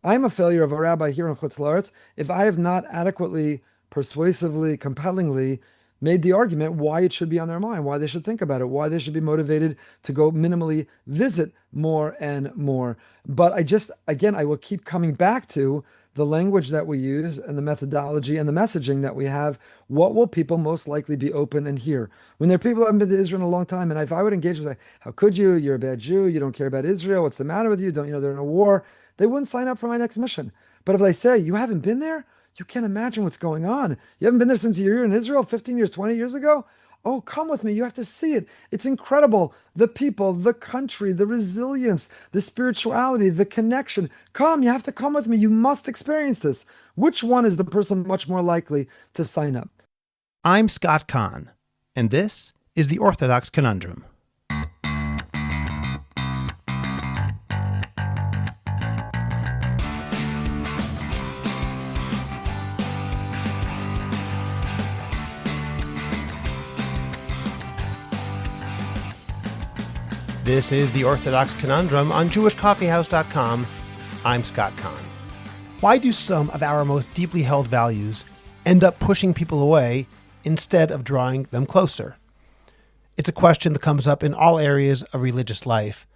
I'm a failure of a rabbi here in Chutz La'aretz if I have not adequately, persuasively, compellingly made the argument why it should be on their mind, why they should think about it, why they should be motivated to go minimally visit more and more. But again, I will keep coming back to the language that we use and the methodology and the messaging that we have. What will people most likely be open and hear? When there are people who haven't been to Israel in a long time, and if I would engage with, like, how could you? You're a bad Jew. You don't care about Israel. What's the matter with you? Don't you know they're in a war? They wouldn't sign up for my next mission. But if I say, you haven't been there? You can't imagine what's going on. You haven't been there since you were in Israel 15 years, 20 years ago? Oh, come with me. You have to see it. It's incredible. The people, the country, the resilience, the spirituality, the connection. Come, you have to come with me. You must experience this. Which one is the person much more likely to sign up? I'm Scott Kahn, and this is the Orthodox Conundrum. This is the Orthodox Conundrum on JewishCoffeehouse.com. I'm Scott Kahn. Why do some of our most deeply held values end up pushing people away instead of drawing them closer? It's a question that comes up in all areas of religious life,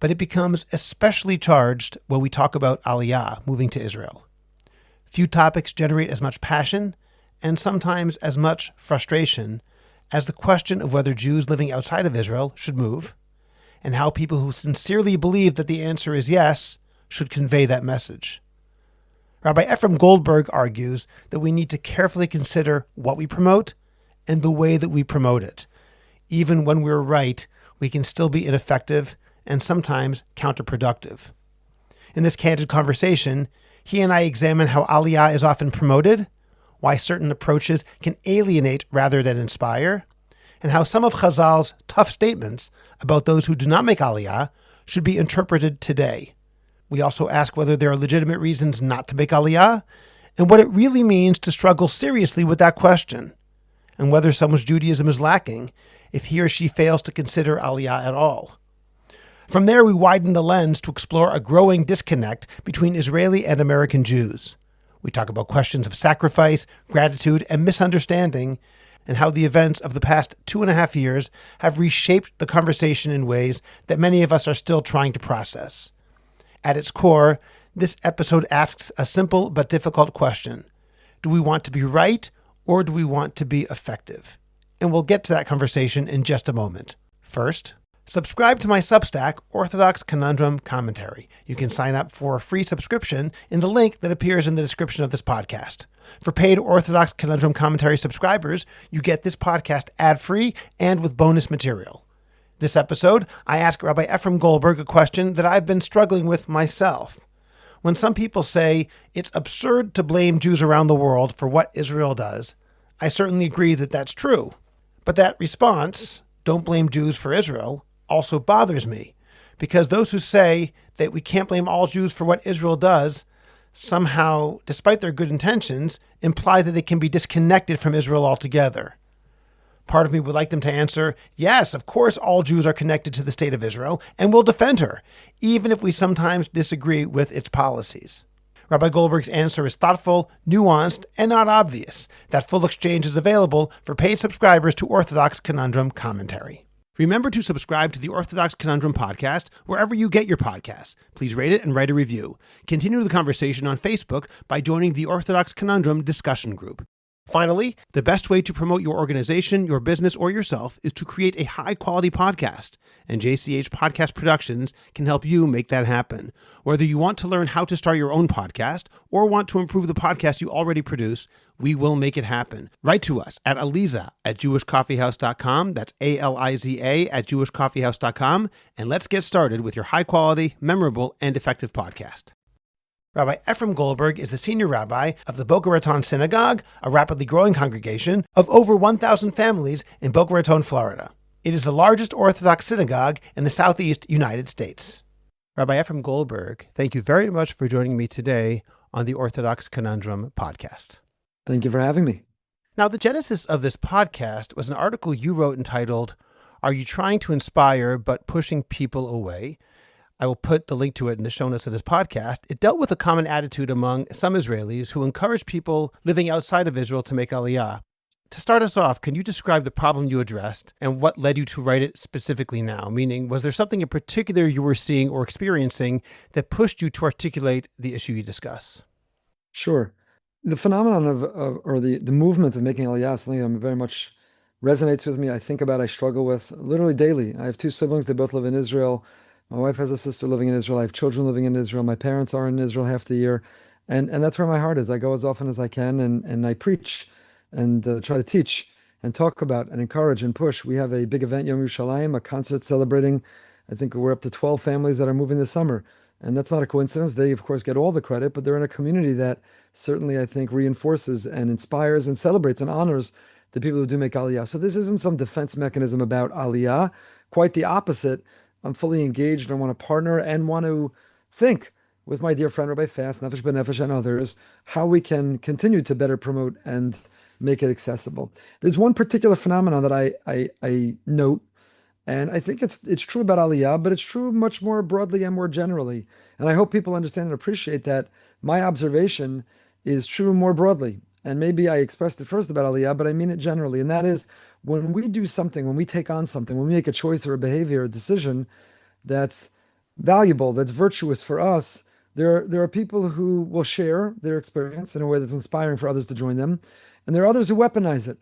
but it becomes especially charged when we talk about Aliyah, moving to Israel. Few topics generate as much passion and sometimes as much frustration as the question of whether Jews living outside of Israel should move, and how people who sincerely believe that the answer is yes should convey that message. Rabbi Efrem Goldberg argues that we need to carefully consider what we promote and the way that we promote it. Even when we're right, we can still be ineffective and sometimes counterproductive. In this candid conversation, he and I examine how Aliyah is often promoted, why certain approaches can alienate rather than inspire, and how some of Chazal's tough statements about those who do not make Aliyah should be interpreted today. We also ask whether there are legitimate reasons not to make Aliyah, and what it really means to struggle seriously with that question, and whether someone's Judaism is lacking if he or she fails to consider Aliyah at all. From there, we widen the lens to explore a growing disconnect between Israeli and American Jews. We talk about questions of sacrifice, gratitude, and misunderstanding, and how the events of the past 2.5 years have reshaped the conversation in ways that many of us are still trying to process. At its core, this episode asks a simple but difficult question. Do we want to be right, or do we want to be effective? And we'll get to that conversation in just a moment. First, subscribe to my Substack, Orthodox Conundrum Commentary. You can sign up for a free subscription in the link that appears in the description of this podcast. For paid Orthodox Conundrum Commentary subscribers, you get this podcast ad-free and with bonus material. This episode, I ask Rabbi Efrem Goldberg a question that I've been struggling with myself. When some people say it's absurd to blame Jews around the world for what Israel does, I certainly agree that that's true. But that response, don't blame Jews for Israel, also bothers me, because those who say that we can't blame all Jews for what Israel does somehow, despite their good intentions, imply that they can be disconnected from Israel altogether. Part of me would like them to answer, yes, of course all Jews are connected to the state of Israel and will defend her, even if we sometimes disagree with its policies. Rabbi Goldberg's answer is thoughtful, nuanced, and not obvious. That full exchange is available for paid subscribers to Orthodox Conundrum Commentary. Remember to subscribe to the Orthodox Conundrum podcast wherever you get your podcasts. Please rate it and write a review. Continue the conversation on Facebook by joining the Orthodox Conundrum discussion group. Finally, the best way to promote your organization, your business, or yourself is to create a high-quality podcast, and JCH Podcast Productions can help you make that happen. Whether you want to learn how to start your own podcast or want to improve the podcast you already produce, we will make it happen. Write to us at aliza@jewishcoffeehouse.com. That's ALIZA @jewishcoffeehouse.com. And let's get started with your high-quality, memorable, and effective podcast. Rabbi Efrem Goldberg is the senior rabbi of the Boca Raton Synagogue, a rapidly growing congregation of over 1,000 families in Boca Raton, Florida. It is the largest Orthodox synagogue in the Southeast United States. Rabbi Efrem Goldberg, thank you very much for joining me today on the Orthodox Conundrum podcast. Thank you for having me. Now, the genesis of this podcast was an article you wrote entitled, "Are You Trying to Inspire But Pushing People Away?" I will put the link to it in the show notes of this podcast. It dealt with a common attitude among some Israelis who encourage people living outside of Israel to make aliyah. To start us off, can you describe the problem you addressed and what led you to write it specifically now? Meaning, was there something in particular you were seeing or experiencing that pushed you to articulate the issue you discuss? Sure. The phenomenon or the movement of making aliyah is something that very much resonates with me. I think about, I struggle with literally daily. I have two siblings. They both live in Israel. My wife has a sister living in Israel. I have children living in Israel. My parents are in Israel half the year. And that's where my heart is. I go as often as I can and I preach and try to teach and talk about and encourage and push. We have a big event, Yom Yerushalayim, a concert celebrating, I think we're up to 12 families that are moving this summer. And that's not a coincidence. They, of course, get all the credit, but they're in a community that certainly, I think, reinforces and inspires and celebrates and honors the people who do make aliyah. So this isn't some defense mechanism about aliyah. Quite the opposite. I'm fully engaged and want to partner and want to think with my dear friend Rabbi Fast, Nefesh B'Nefesh, and others, how we can continue to better promote and make it accessible. There's one particular phenomenon that I note, and I think it's true about aliyah, but it's true much more broadly and more generally. And I hope people understand and appreciate that my observation is true more broadly. And maybe I expressed it first about aliyah, but I mean it generally. And that is, when we do something, when we take on something, when we make a choice or a behavior, or a decision that's valuable, that's virtuous for us, there are people who will share their experience in a way that's inspiring for others to join them. And there are others who weaponize it,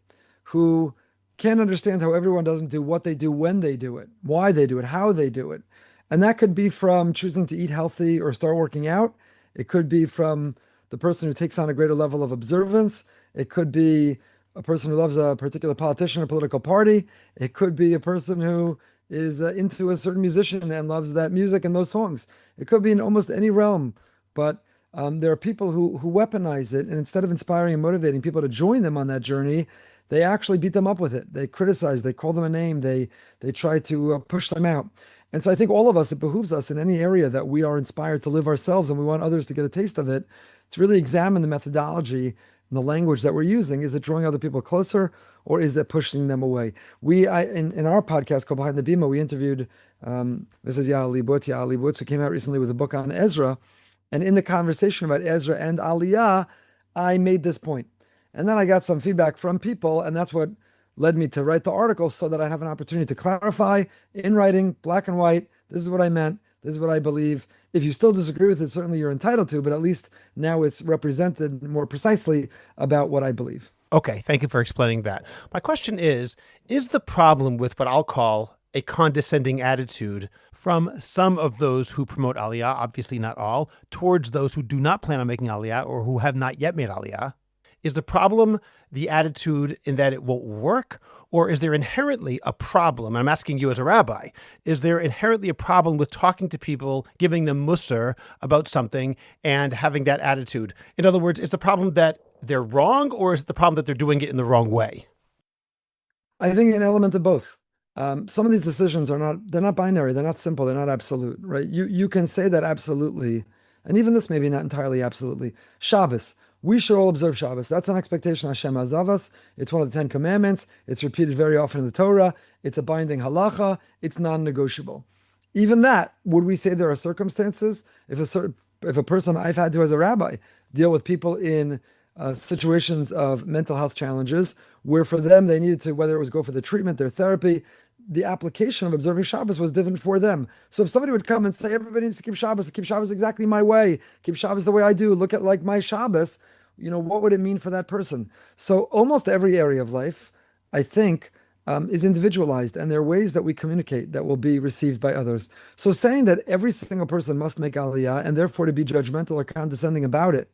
who can't understand how everyone doesn't do what they do when they do it, why they do it, how they do it. And that could be from choosing to eat healthy or start working out. It could be from the person who takes on a greater level of observance. It could be a person who loves a particular politician or political party. It could be a person who is into a certain musician and loves that music and those songs. It could be in almost any realm, but there are people who weaponize it, and instead of inspiring and motivating people to join them on that journey, they actually beat them up with it. They criticize, they call them a name, they try to push them out. And so I think all of us, it behooves us in any area that we are inspired to live ourselves and we want others to get a taste of it, to really examine the methodology and the language that we're using. Is it drawing other people closer, or is it pushing them away? In our podcast called Behind the Bima, we interviewed Mrs. Yaali Butz, who came out recently with a book on Ezra. And in the conversation about Ezra and Aliyah, I made this point. And then I got some feedback from people, and that's what led me to write the article, so that I have an opportunity to clarify in writing, black and white, this is what I meant, this is what I believe. If you still disagree with it, certainly you're entitled to, but at least now it's represented more precisely about what I believe. Okay, thank you for explaining that. My question is the problem with what I'll call a condescending attitude from some of those who promote aliyah, obviously not all, towards those who do not plan on making aliyah or who have not yet made aliyah? Is the problem the attitude in that it won't work, or is there inherently a problem? I'm asking you as a rabbi, is there inherently a problem with talking to people, giving them mussar about something and having that attitude? In other words, is the problem that they're wrong, or is it the problem that they're doing it in the wrong way? I think an element of both. Some of these decisions they're not binary, they're not simple, they're not absolute, right? You can say that absolutely, and even this maybe not entirely absolutely. Shabbos, we should all observe Shabbos. That's an expectation Hashem has of us. It's one of the 10 Commandments. It's repeated very often in the Torah. It's a binding halacha. It's non-negotiable. Even that, would we say there are circumstances if a person I've had to as a rabbi deal with people in situations of mental health challenges where for them they needed to, whether it was go for the treatment, their therapy, the application of observing Shabbos was different for them. So if somebody would come and say, everybody needs to keep Shabbos exactly my way, keep Shabbos the way I do, look at like my Shabbos, what would it mean for that person? So almost every area of life, I think, is individualized, and there are ways that we communicate that will be received by others. So saying that every single person must make aliyah and therefore to be judgmental or condescending about it,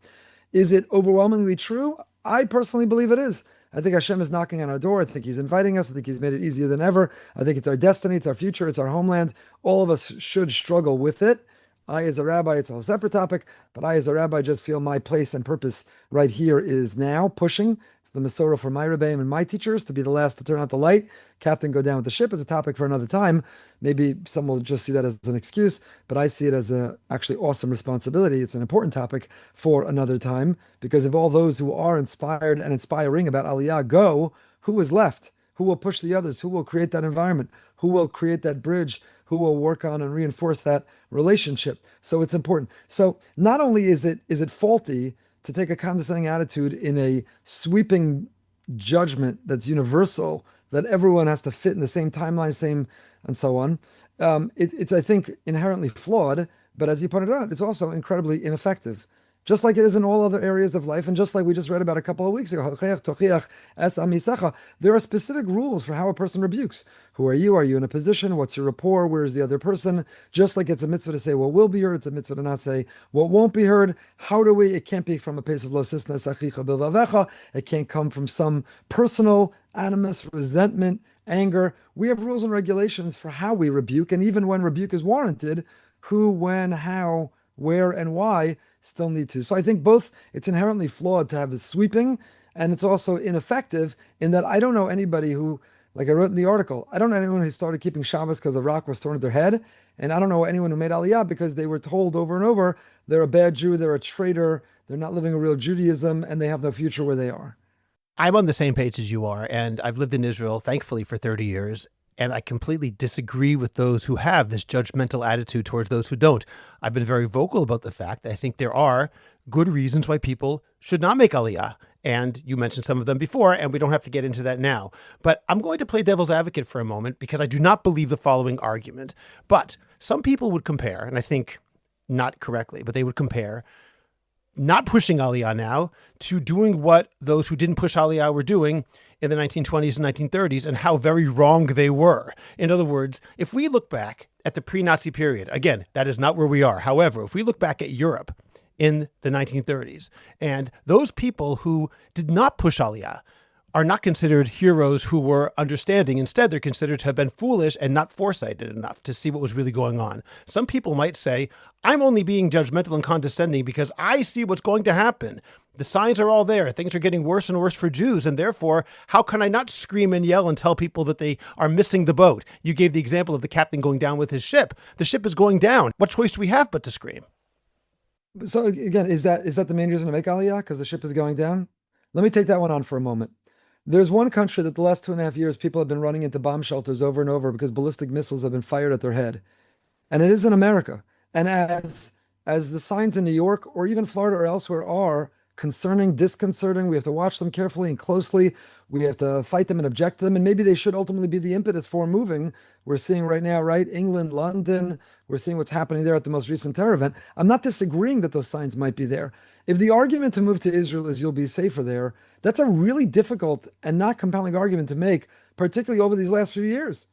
is it overwhelmingly true? I personally believe it is. I think Hashem is knocking on our door. I think He's inviting us. I think He's made it easier than ever. I think it's our destiny. It's our future. It's our homeland. All of us should struggle with it. I, as a rabbi, it's a whole separate topic, but I, as a rabbi, just feel my place and purpose right here is now pushing the Masorah for my rebbeim and my teachers to be the last to turn out the light. Captain, go down with the ship is a topic for another time. Maybe some will just see that as an excuse, but I see it as a actually awesome responsibility. It's an important topic for another time, because if all those who are inspired and inspiring about Aliyah go, who is left? Who will push the others? Who will create that environment? Who will create that bridge? who will work on and reinforce that relationship. So it's important. So not only is it faulty to take a condescending attitude in a sweeping judgment that's universal, that everyone has to fit in the same timeline, same and so on. It's, I think, inherently flawed, but as you pointed out, it's also incredibly ineffective. Just like it is in all other areas of life, and just like we just read about a couple of weeks ago, there are specific rules for how a person rebukes. Who are you? Are you in a position? What's your rapport? Where's the other person? Just like it's a mitzvah to say what will be heard, it's a mitzvah to not say what won't be heard. How do we? It can't be from a place of lo sisna sachicha bilvavecha. It can't come from some personal animus, resentment, anger. We have rules and regulations for how we rebuke, and even when rebuke is warranted, who, when, how, where, and why still need to. So I think both, it's inherently flawed to have this sweeping, and it's also ineffective in that I don't know anybody who, like I wrote in the article, I don't know anyone who started keeping Shabbos because a rock was thrown at their head, and I don't know anyone who made Aliyah because they were told over and over, they're a bad Jew, they're a traitor, they're not living a real Judaism, and they have no future where they are. I'm on the same page as you are, and I've lived in Israel, thankfully, for 30 years. And I completely disagree with those who have this judgmental attitude towards those who don't. I've been very vocal about the fact that I think there are good reasons why people should not make Aliyah. And you mentioned some of them before, and we don't have to get into that now. But I'm going to play devil's advocate for a moment because I do not believe the following argument. But some people would compare, and I think not correctly, but they would compare not pushing Aliyah now to doing what those who didn't push Aliyah were doing in the 1920s and 1930s and how very wrong they were. In other words, if we look back at the pre-Nazi period, again, that is not where we are. However, if we look back at Europe in the 1930s and those people who did not push Aliyah are not considered heroes who were understanding. Instead, they're considered to have been foolish and not foresighted enough to see what was really going on. Some people might say, I'm only being judgmental and condescending because I see what's going to happen. The signs are all there. Things are getting worse and worse for Jews. And therefore, how can I not scream and yell and tell people that they are missing the boat? You gave the example of the captain going down with his ship. The ship is going down. What choice do we have but to scream? So again, is that the main reason to make Aliyah? Because the ship is going down? Let me take that one on for a moment. There's one country that the last 2.5 years, people have been running into bomb shelters over and over because ballistic missiles have been fired at their head. And it is in America. And as the signs in New York or even Florida or elsewhere are concerning, disconcerting, we have to watch them carefully and closely. We have to fight them and object to them. And maybe they should ultimately be the impetus for moving. We're seeing right now, right? England, London, we're seeing what's happening there at the most recent terror event. I'm not disagreeing that those signs might be there. If the argument to move to Israel is you'll be safer there, that's a really difficult and not compelling argument to make, particularly over these last few years.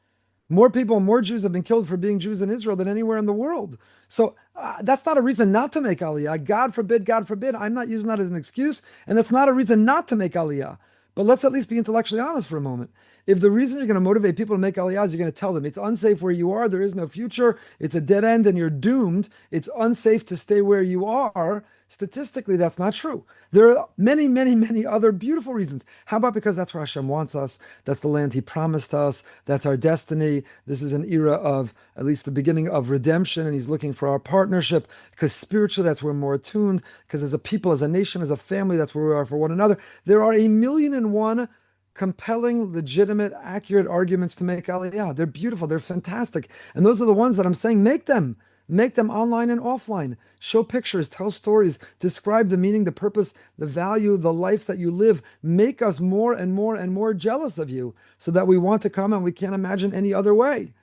More people, more Jews have been killed for being Jews in Israel than anywhere in the world. So that's not a reason not to make Aliyah. God forbid, God forbid. I'm not using that as an excuse. And that's not a reason not to make Aliyah. But let's at least be intellectually honest for a moment. If the reason you're going to motivate people to make Aliyah is you're going to tell them it's unsafe where you are, there is no future, it's a dead end and you're doomed, it's unsafe to stay where you are, statistically that's not true. There are many, many, many other beautiful reasons. How about because that's where Hashem wants us, that's the land He promised us, that's our destiny, this is an era of at least the beginning of redemption, and He's looking for our partnership, because spiritually that's where we're more attuned, because as a people, as a nation, as a family, that's where we are for one another. There are 1,000,001 compelling, legitimate, accurate arguments to make Aliyah. They're beautiful. They're fantastic. And those are the ones that I'm saying, make them. Make them online and offline. Show pictures, tell stories, describe the meaning, the purpose, the value, the life that you live. Make us more and more and more jealous of you so that we want to come and we can't imagine any other way.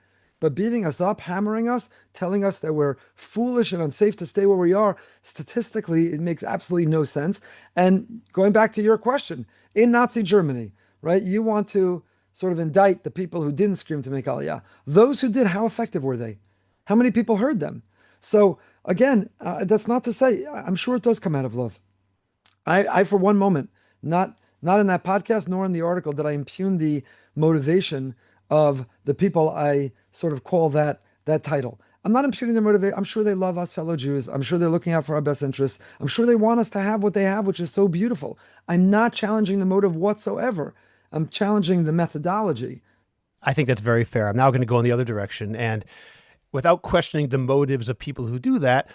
But beating us up, hammering us, telling us that we're foolish and unsafe to stay where we are, statistically, it makes absolutely no sense. And going back to your question, in Nazi Germany, right? You want to sort of indict the people who didn't scream to make Aliyah. Those who did, how effective were they? How many people heard them? So again, that's not to say, I'm sure it does come out of love. I for one moment, not in that podcast, nor in the article, did I impugn the motivation of the people I sort of call that title. I'm not impugning their motivation. I'm sure they love us fellow Jews. I'm sure they're looking out for our best interests. I'm sure they want us to have what they have, which is so beautiful. I'm not challenging the motive whatsoever. I'm challenging the methodology. I think that's very fair. I'm now going to go in the other direction. And without questioning the motives of people who do that,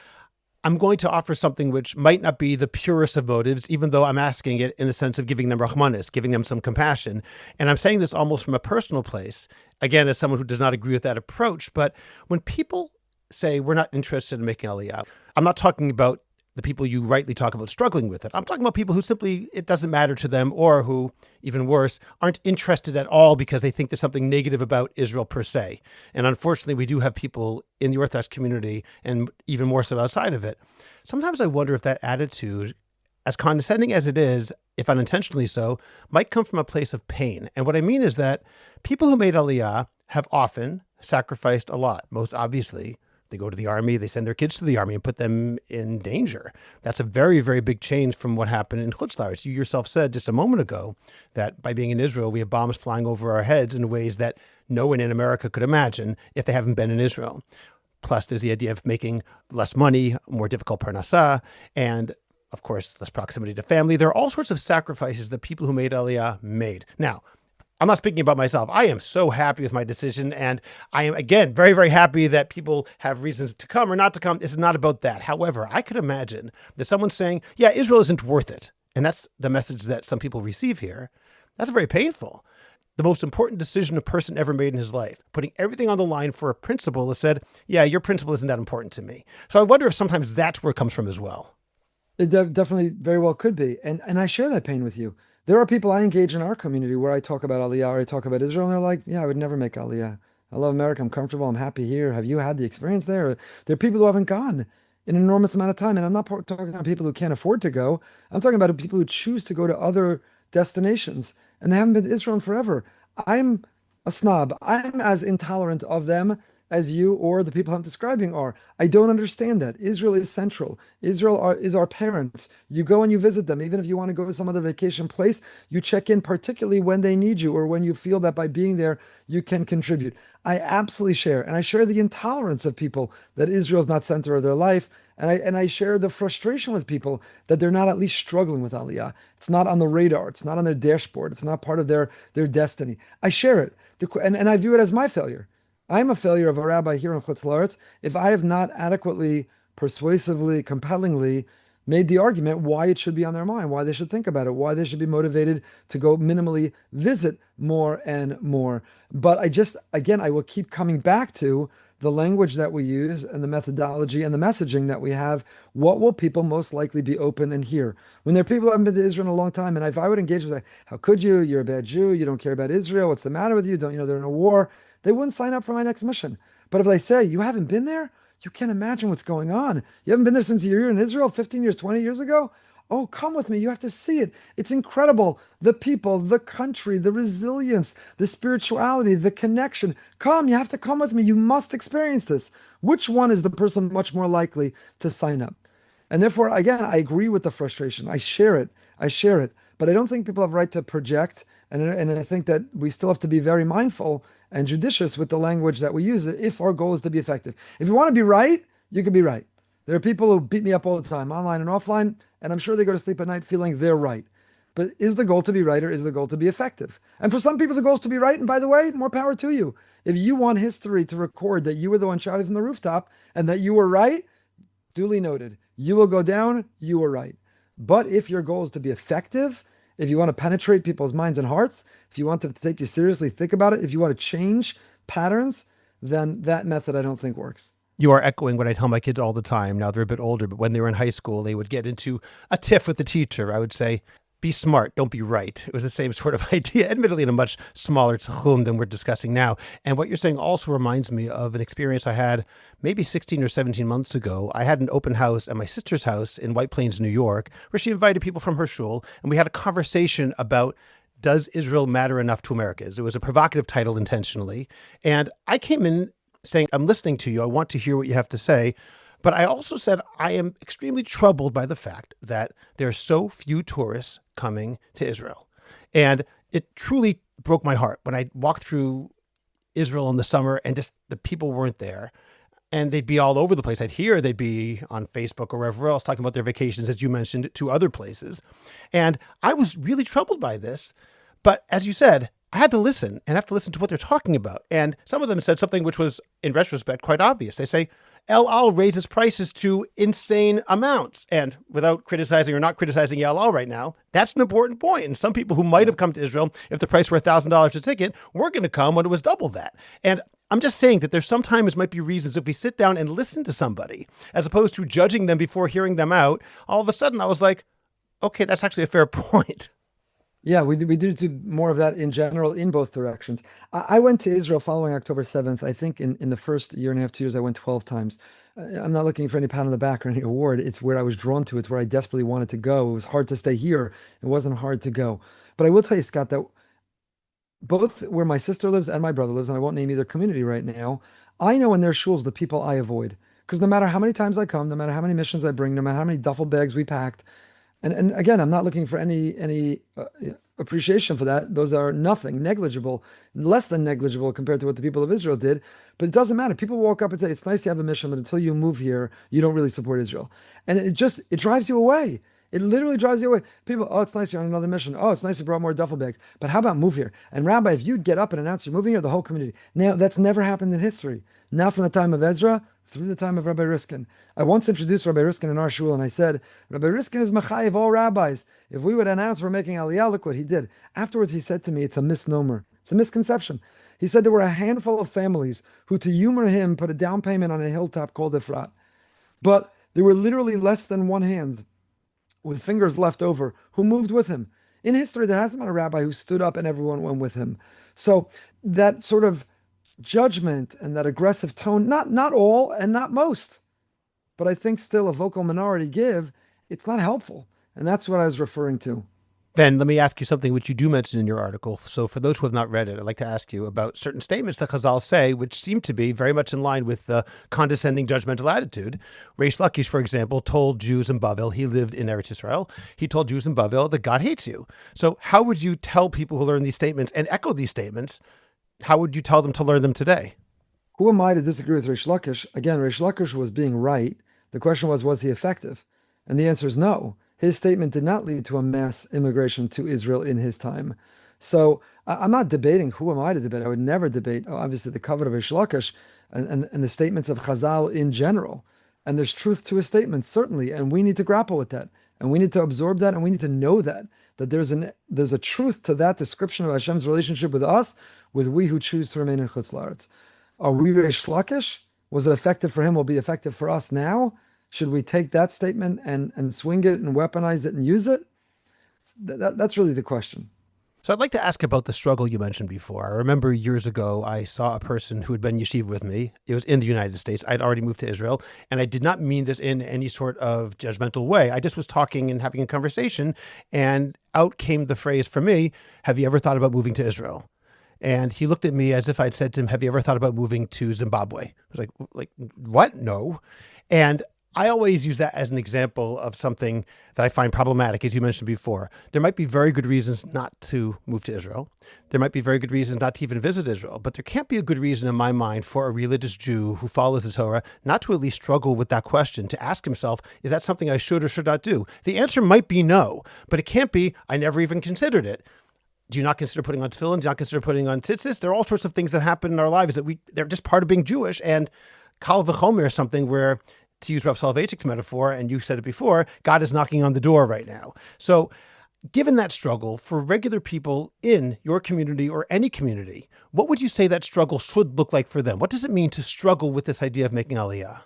I'm going to offer something which might not be the purest of motives, even though I'm asking it in the sense of giving them rahmanis, giving them some compassion. And I'm saying this almost from a personal place, again, as someone who does not agree with that approach. But when people say we're not interested in making aliyah, I'm not talking about the people you rightly talk about struggling with it. I'm talking about people who simply, it doesn't matter to them, or who, even worse, aren't interested at all because they think there's something negative about Israel per se. And unfortunately, we do have people in the Orthodox community, and even more so outside of it. Sometimes I wonder if that attitude, as condescending as it is, if unintentionally so, might come from a place of pain. And what I mean is that people who made aliyah have often sacrificed a lot. Most obviously, they go to the army, they send their kids to the army and put them in danger. That's a very, very big change from what happened in Chutz La'aretz. You yourself said just a moment ago that by being in Israel, we have bombs flying over our heads in ways that no one in America could imagine if they haven't been in Israel. Plus, there's the idea of making less money, more difficult parnassah, and of course, less proximity to family. There are all sorts of sacrifices that people who made aliyah made. Now, I'm not speaking about myself. I am so happy with my decision. And I am, again, very, very happy that people have reasons to come or not to come. This is not about that. However, I could imagine that someone's saying, yeah, Israel isn't worth it. And that's the message that some people receive here. That's very painful. The most important decision a person ever made in his life, putting everything on the line for a principle, has said, yeah, your principle isn't that important to me. So I wonder if sometimes that's where it comes from as well. It definitely very well could be. And I share that pain with you. There are people I engage in our community where I talk about Aliyah or I talk about Israel, and they're like, yeah, I would never make Aliyah. I love America. I'm comfortable. I'm happy here. Have you had the experience there? There are people who haven't gone in an enormous amount of time. And I'm not talking about people who can't afford to go. I'm talking about people who choose to go to other destinations, and they haven't been to Israel in forever. I'm a snob. I'm as intolerant of them as you or the people I'm describing are. I don't understand that. Israel is central. Israel is our parents. You go and you visit them. Even if you want to go to some other vacation place, you check in, particularly when they need you or when you feel that by being there, you can contribute. I absolutely share. And I share the intolerance of people that Israel is not center of their life. And I share the frustration with people that they're not at least struggling with Aliyah. It's not on the radar. It's not on their dashboard. It's not part of their destiny. I share it. And I view it as my failure. I'm a failure of a rabbi here in Chutz La'aretz if I have not adequately, persuasively, compellingly made the argument why it should be on their mind, why they should think about it, why they should be motivated to go minimally visit more and more. But I will keep coming back to the language that we use and the methodology and the messaging that we have. What will people most likely be open and hear? When there are people who haven't been to Israel in a long time, and if I would engage with, like, how could you? You're a bad Jew. You don't care about Israel. What's the matter with you? Don't you know they're in a war? They wouldn't sign up for my next mission. But if they say, you haven't been there? You can't imagine what's going on. You haven't been there since you were in Israel 15 years, 20 years ago? Oh, come with me. You have to see it. It's incredible. The people, the country, the resilience, the spirituality, the connection. Come, you have to come with me. You must experience this. Which one is the person much more likely to sign up? And therefore, again, I agree with the frustration. I share it. But I don't think people have a right to project. And I think that we still have to be very mindful and judicious with the language that we use if our goal is to be effective. If you want to be right, you can be right. There are people who beat me up all the time, online and offline, and I'm sure they go to sleep at night feeling they're right. But is the goal to be right, or is the goal to be effective? And for some people, the goal is to be right. And by the way, more power to you. If you want history to record that you were the one shouting from the rooftop and that you were right, duly noted. You will go down, you were right. But if your goal is to be effective, if you want to penetrate people's minds and hearts, if you want them to take you seriously, think about it, if you want to change patterns, then that method I don't think works. You are echoing what I tell my kids all the time. Now they're a bit older, but when they were in high school, they would get into a tiff with the teacher. I would say, be smart, don't be right. It was the same sort of idea, admittedly in a much smaller tchum than we're discussing now. And what you're saying also reminds me of an experience I had maybe 16 or 17 months ago. I had an open house at my sister's house in White Plains, New York, where she invited people from her shul, and we had a conversation about, does Israel matter enough to Americans? It was a provocative title intentionally. And I came in saying, I'm listening to you. I want to hear what you have to say. But I also said, I am extremely troubled by the fact that there are so few tourists coming to Israel. And it truly broke my heart when I walked through Israel in the summer and just the people weren't there. And they'd be all over the place. I'd hear they'd be on Facebook or wherever else talking about their vacations, as you mentioned, to other places. And I was really troubled by this. But as you said, I had to listen and have to listen to what they're talking about. And some of them said something which was, in retrospect, quite obvious. They say, El Al raises prices to insane amounts. And without criticizing or not criticizing El Al right now, that's an important point. And some people who might have come to Israel, if the price were $1,000 a ticket, weren't going to come when it was double that. And I'm just saying that there's sometimes might be reasons if we sit down and listen to somebody, as opposed to judging them before hearing them out, all of a sudden I was like, okay, that's actually a fair point. Yeah, we do more of that in general in both directions. I went to Israel following October 7th. I think in the first year and a half, 2 years, I went 12 times. I'm not looking for any pat on the back or any award. It's where I was drawn to. It's where I desperately wanted to go. It was hard to stay here. It wasn't hard to go. But I will tell you, Scott, that both where my sister lives and my brother lives, and I won't name either community right now, I know in their shuls the people I avoid. Because no matter how many times I come, no matter how many missions I bring, no matter how many duffel bags we packed, and again, I'm not looking for any appreciation for that. Those are nothing, negligible, less than negligible compared to what the people of Israel did. But it doesn't matter. People walk up and say, it's nice you have a mission, but until you move here, you don't really support Israel. And it drives you away. It literally drives you away. People, oh, it's nice you're on another mission. Oh, it's nice you brought more duffel bags. But how about move here? And Rabbi, if you'd get up and announce you're moving here, the whole community. Now, that's never happened in history. Not from the time of Ezra through the time of Rabbi Riskin. I once introduced Rabbi Riskin in our shul, and I said, Rabbi Riskin is Machayev all rabbis. If we would announce we're making Aliyah, look what he did. Afterwards, he said to me, it's a misnomer. It's a misconception. He said there were a handful of families who, to humor him, put a down payment on a hilltop called Efrat. But there were literally less than one hand with fingers left over who moved with him. In history, there hasn't been a rabbi who stood up and everyone went with him. So that sort of judgment and that aggressive tone, not all and not most, but I think still a vocal minority give, it's not helpful. And that's what I was referring to. Then let me ask you something which you do mention in your article. So for those who have not read it, I'd like to ask you about certain statements that Chazal say, which seem to be very much in line with the condescending, judgmental attitude. Reish Lakish, for example, told Jews in Bavel, he lived in Eretz Israel, he told Jews in Bavel that God hates you. So how would you tell people who learn these statements and echo these statements, how would you tell them to learn them today? Who am I to disagree with Reish Lakish? Again, Reish Lakish was being right. The question was he effective? And the answer is no. His statement did not lead to a mass immigration to Israel in his time. So I'm not debating. Who am I to debate? I would never debate, obviously, the cover of Reish Lakish and the statements of Chazal in general. And there's truth to his statements, certainly. And we need to grapple with that. And we need to absorb that. And we need to know that there's a truth to that description of Hashem's relationship with us, with we who choose to remain in Chutz La'aretz. Are we Reish Lakish? Was it effective for him? Will be effective for us now? Should we take that statement and swing it and weaponize it and use it? That's really the question. So I'd like to ask about the struggle you mentioned before. I remember years ago, I saw a person who had been yeshiva with me. It was in the United States. I'd already moved to Israel, and I did not mean this in any sort of judgmental way. I just was talking and having a conversation, and out came the phrase for me, have you ever thought about moving to Israel? And he looked at me as if I'd said to him, have you ever thought about moving to Zimbabwe? I was like, what? No. And I always use that as an example of something that I find problematic, as you mentioned before. There might be very good reasons not to move to Israel. There might be very good reasons not to even visit Israel, but there can't be a good reason in my mind for a religious Jew who follows the Torah not to at least struggle with that question, to ask himself, is that something I should or should not do? The answer might be no, but it can't be, I never even considered it. Do you not consider putting on tefillin? Do you not consider putting on tzitzis? There are all sorts of things that happen in our lives that they're just part of being Jewish. And kal v'chomer is something where, to use Rav Soloveitchik's metaphor, and you said it before, God is knocking on the door right now. So given that struggle for regular people in your community or any community, what would you say that struggle should look like for them? What does it mean to struggle with this idea of making aliyah?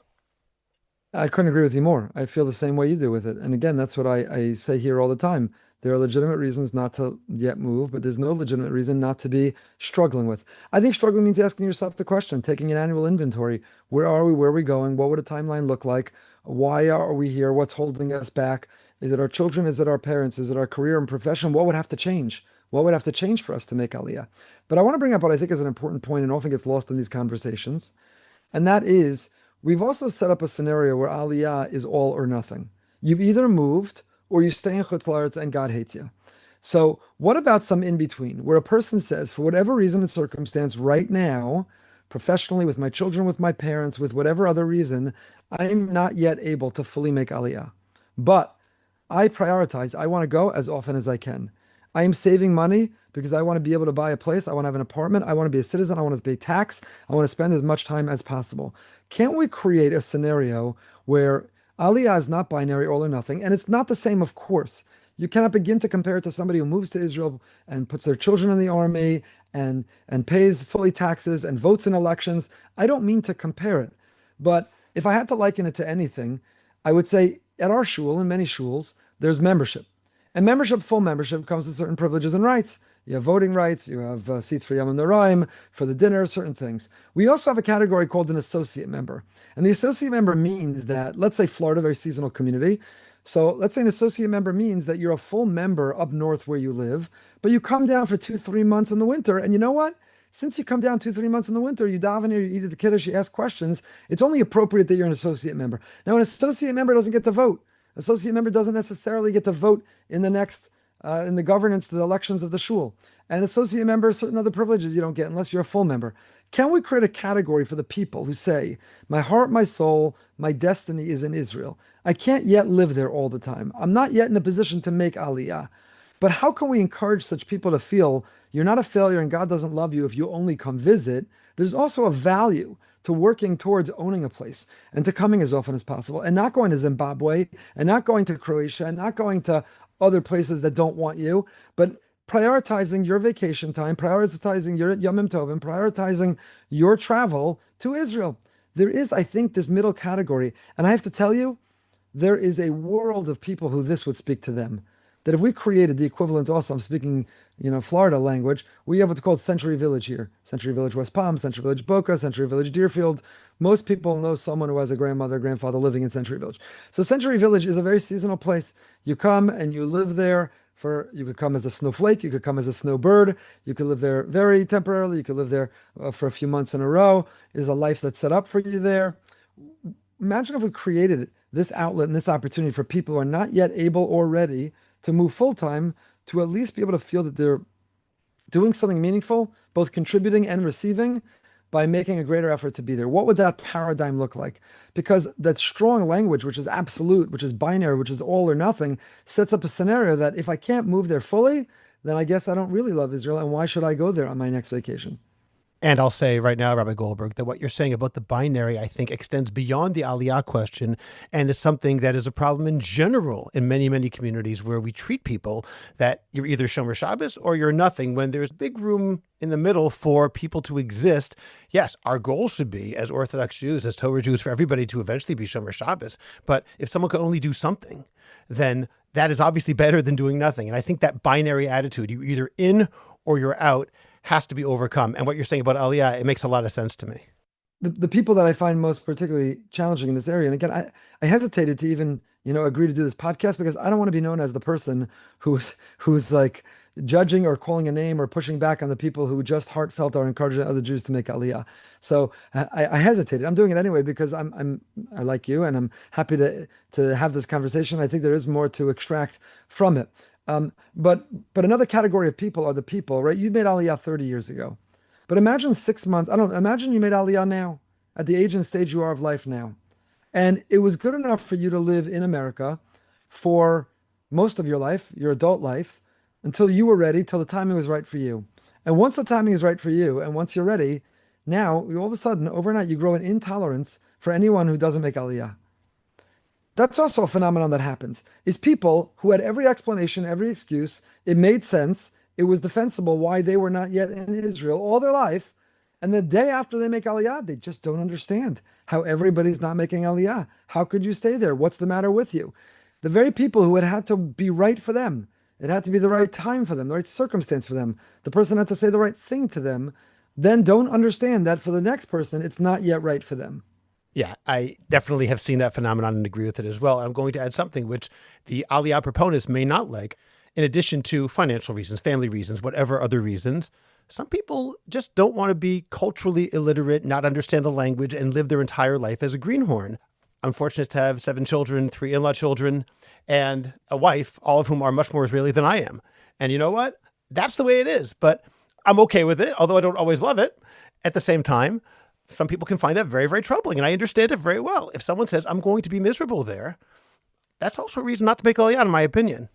I couldn't agree with you more. I feel the same way you do with it. And again, that's what I say here all the time. There are legitimate reasons not to yet move, but there's no legitimate reason not to be struggling with. I think struggling means asking yourself the question, taking an annual inventory. Where are we? Where are we going? What would a timeline look like? Why are we here? What's holding us back? Is it our children? Is it our parents? Is it our career and profession? What would have to change? What would have to change for us to make aliyah? But I want to bring up what I think is an important point and often gets lost in these conversations. And that is, we've also set up a scenario where aliyah is all or nothing. You've either moved or you stay in Chutz La'aretz and God hates you. So what about some in between, where a person says, for whatever reason and circumstance right now, professionally, with my children, with my parents, with whatever other reason, I'm not yet able to fully make aliyah. But I prioritize, I want to go as often as I can. I am saving money because I want to be able to buy a place. I want to have an apartment. I want to be a citizen. I want to pay tax. I want to spend as much time as possible. Can't we create a scenario where Aliyah is not binary, all or nothing? And it's not the same, of course. You cannot begin to compare it to somebody who moves to Israel and puts their children in the army and pays fully taxes and votes in elections. I don't mean to compare it, but if I had to liken it to anything, I would say at our shul and many shuls, there's membership. And membership, full membership, comes with certain privileges and rights. You have voting rights, you have seats for Yom Noraim, for the dinner, certain things. We also have a category called an associate member. And the associate member means that, let's say Florida, very seasonal community. So let's say an associate member means that you're a full member up north where you live, but you come down for 2-3 months in the winter. And you know what? Since you come down 2-3 months in the winter, you daven here, you eat at the kiddush, you ask questions, it's only appropriate that you're an associate member. Now, an associate member doesn't get to vote. Associate member doesn't necessarily get to vote in the next, in the governance, the elections of the shul. And associate member, certain other privileges you don't get unless you're a full member. Can we create a category for the people who say, my heart, my soul, my destiny is in Israel. I can't yet live there all the time. I'm not yet in a position to make aliyah. But how can we encourage such people to feel you're not a failure and God doesn't love you if you only come visit? There's also a value to working towards owning a place and to coming as often as possible and not going to Zimbabwe and not going to Croatia and not going to other places that don't want you, but prioritizing your vacation time, prioritizing your Yom Tovim, prioritizing your travel to Israel. There is, I think, this middle category. And I have to tell you, there is a world of people who this would speak to them. That if we created the equivalent, also, I'm speaking, Florida language, we have what's called Century Village here. Century Village West Palm, Century Village Boca, Century Village Deerfield. Most people know someone who has a grandmother, grandfather living in Century Village. So Century Village is a very seasonal place. You come and you live there you could come as a snowflake, you could come as a snowbird, you could live there very temporarily, you could live there for a few months in a row. There's a life that's set up for you there. Imagine if we created this outlet and this opportunity for people who are not yet able or ready to move full-time, to at least be able to feel that they're doing something meaningful, both contributing and receiving, by making a greater effort to be there. What would that paradigm look like? Because that strong language, which is absolute, which is binary, which is all or nothing, sets up a scenario that if I can't move there fully, then I guess I don't really love Israel, and why should I go there on my next vacation? And I'll say right now, Rabbi Goldberg, that what you're saying about the binary, I think, extends beyond the aliyah question and is something that is a problem in general in many, many communities where we treat people that you're either Shomer Shabbos or you're nothing, when there's big room in the middle for people to exist. Yes, our goal should be, as Orthodox Jews, as Torah Jews, for everybody to eventually be Shomer Shabbos. But if someone can only do something, then that is obviously better than doing nothing. And I think that binary attitude, you're either in or you're out, has to be overcome. And what you're saying about Aliyah, it makes a lot of sense to me. The people that I find most particularly challenging in this area, and again, I hesitated to even, agree to do this podcast because I don't want to be known as the person who's like judging or calling a name or pushing back on the people who just heartfelt are encouraging other Jews to make Aliyah. So I hesitated. I'm doing it anyway because I like you and I'm happy to have this conversation. I think there is more to extract from it. But another category of people are the people, right? You made Aliyah 30 years ago. But imagine 6 months, imagine you made Aliyah now, at the age and stage you are of life now. And it was good enough for you to live in America for most of your life, your adult life, until you were ready, till the timing was right for you. And once the timing is right for you, and once you're ready, now, all of a sudden, overnight, you grow an intolerance for anyone who doesn't make Aliyah. That's also a phenomenon that happens, is people who had every explanation, every excuse, it made sense, it was defensible why they were not yet in Israel all their life, and the day after they make Aliyah, they just don't understand how everybody's not making Aliyah. How could you stay there? What's the matter with you? The very people who had to be right for them, it had to be the right time for them, the right circumstance for them, the person had to say the right thing to them, then don't understand that for the next person, it's not yet right for them. Yeah, I definitely have seen that phenomenon and agree with it as well. I'm going to add something which the Aliyah proponents may not like. In addition to financial reasons, family reasons, whatever other reasons, some people just don't want to be culturally illiterate, not understand the language, and live their entire life as a greenhorn. I'm fortunate to have 7 children, 3 in-law children, and a wife, all of whom are much more Israeli than I am. And you know what? That's the way it is. But I'm okay with it, although I don't always love it. At the same time, some people can find that very, very troubling, and I understand it very well. If someone says, I'm going to be miserable there, that's also a reason not to make Aliyah, in my opinion.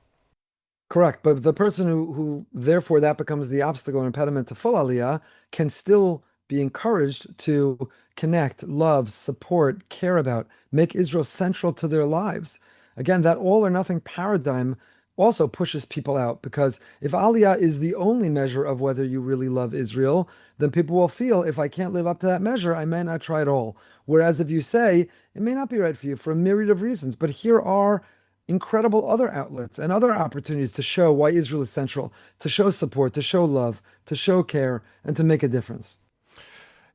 Correct. But the person who therefore that becomes the obstacle or impediment to full aliyah can still be encouraged to connect, love, support, care about, make Israel central to their lives. Again, that all or nothing paradigm also pushes people out because if aliyah is the only measure of whether you really love Israel, then people will feel if I can't live up to that measure, I may not try at all. Whereas if you say it may not be right for you for a myriad of reasons, but here are incredible other outlets and other opportunities to show why Israel is central, to show support, to show love, to show care, and to make a difference.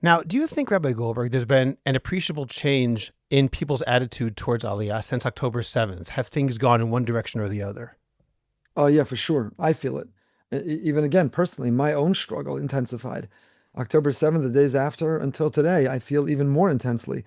Now, do you think, Rabbi Goldberg, there's been an appreciable change in people's attitude towards Aliyah since October 7th? Have things gone in one direction or the other? Oh, yeah, for sure. I feel it. Even again, personally, my own struggle intensified. October 7th, the days after until today, I feel even more intensely.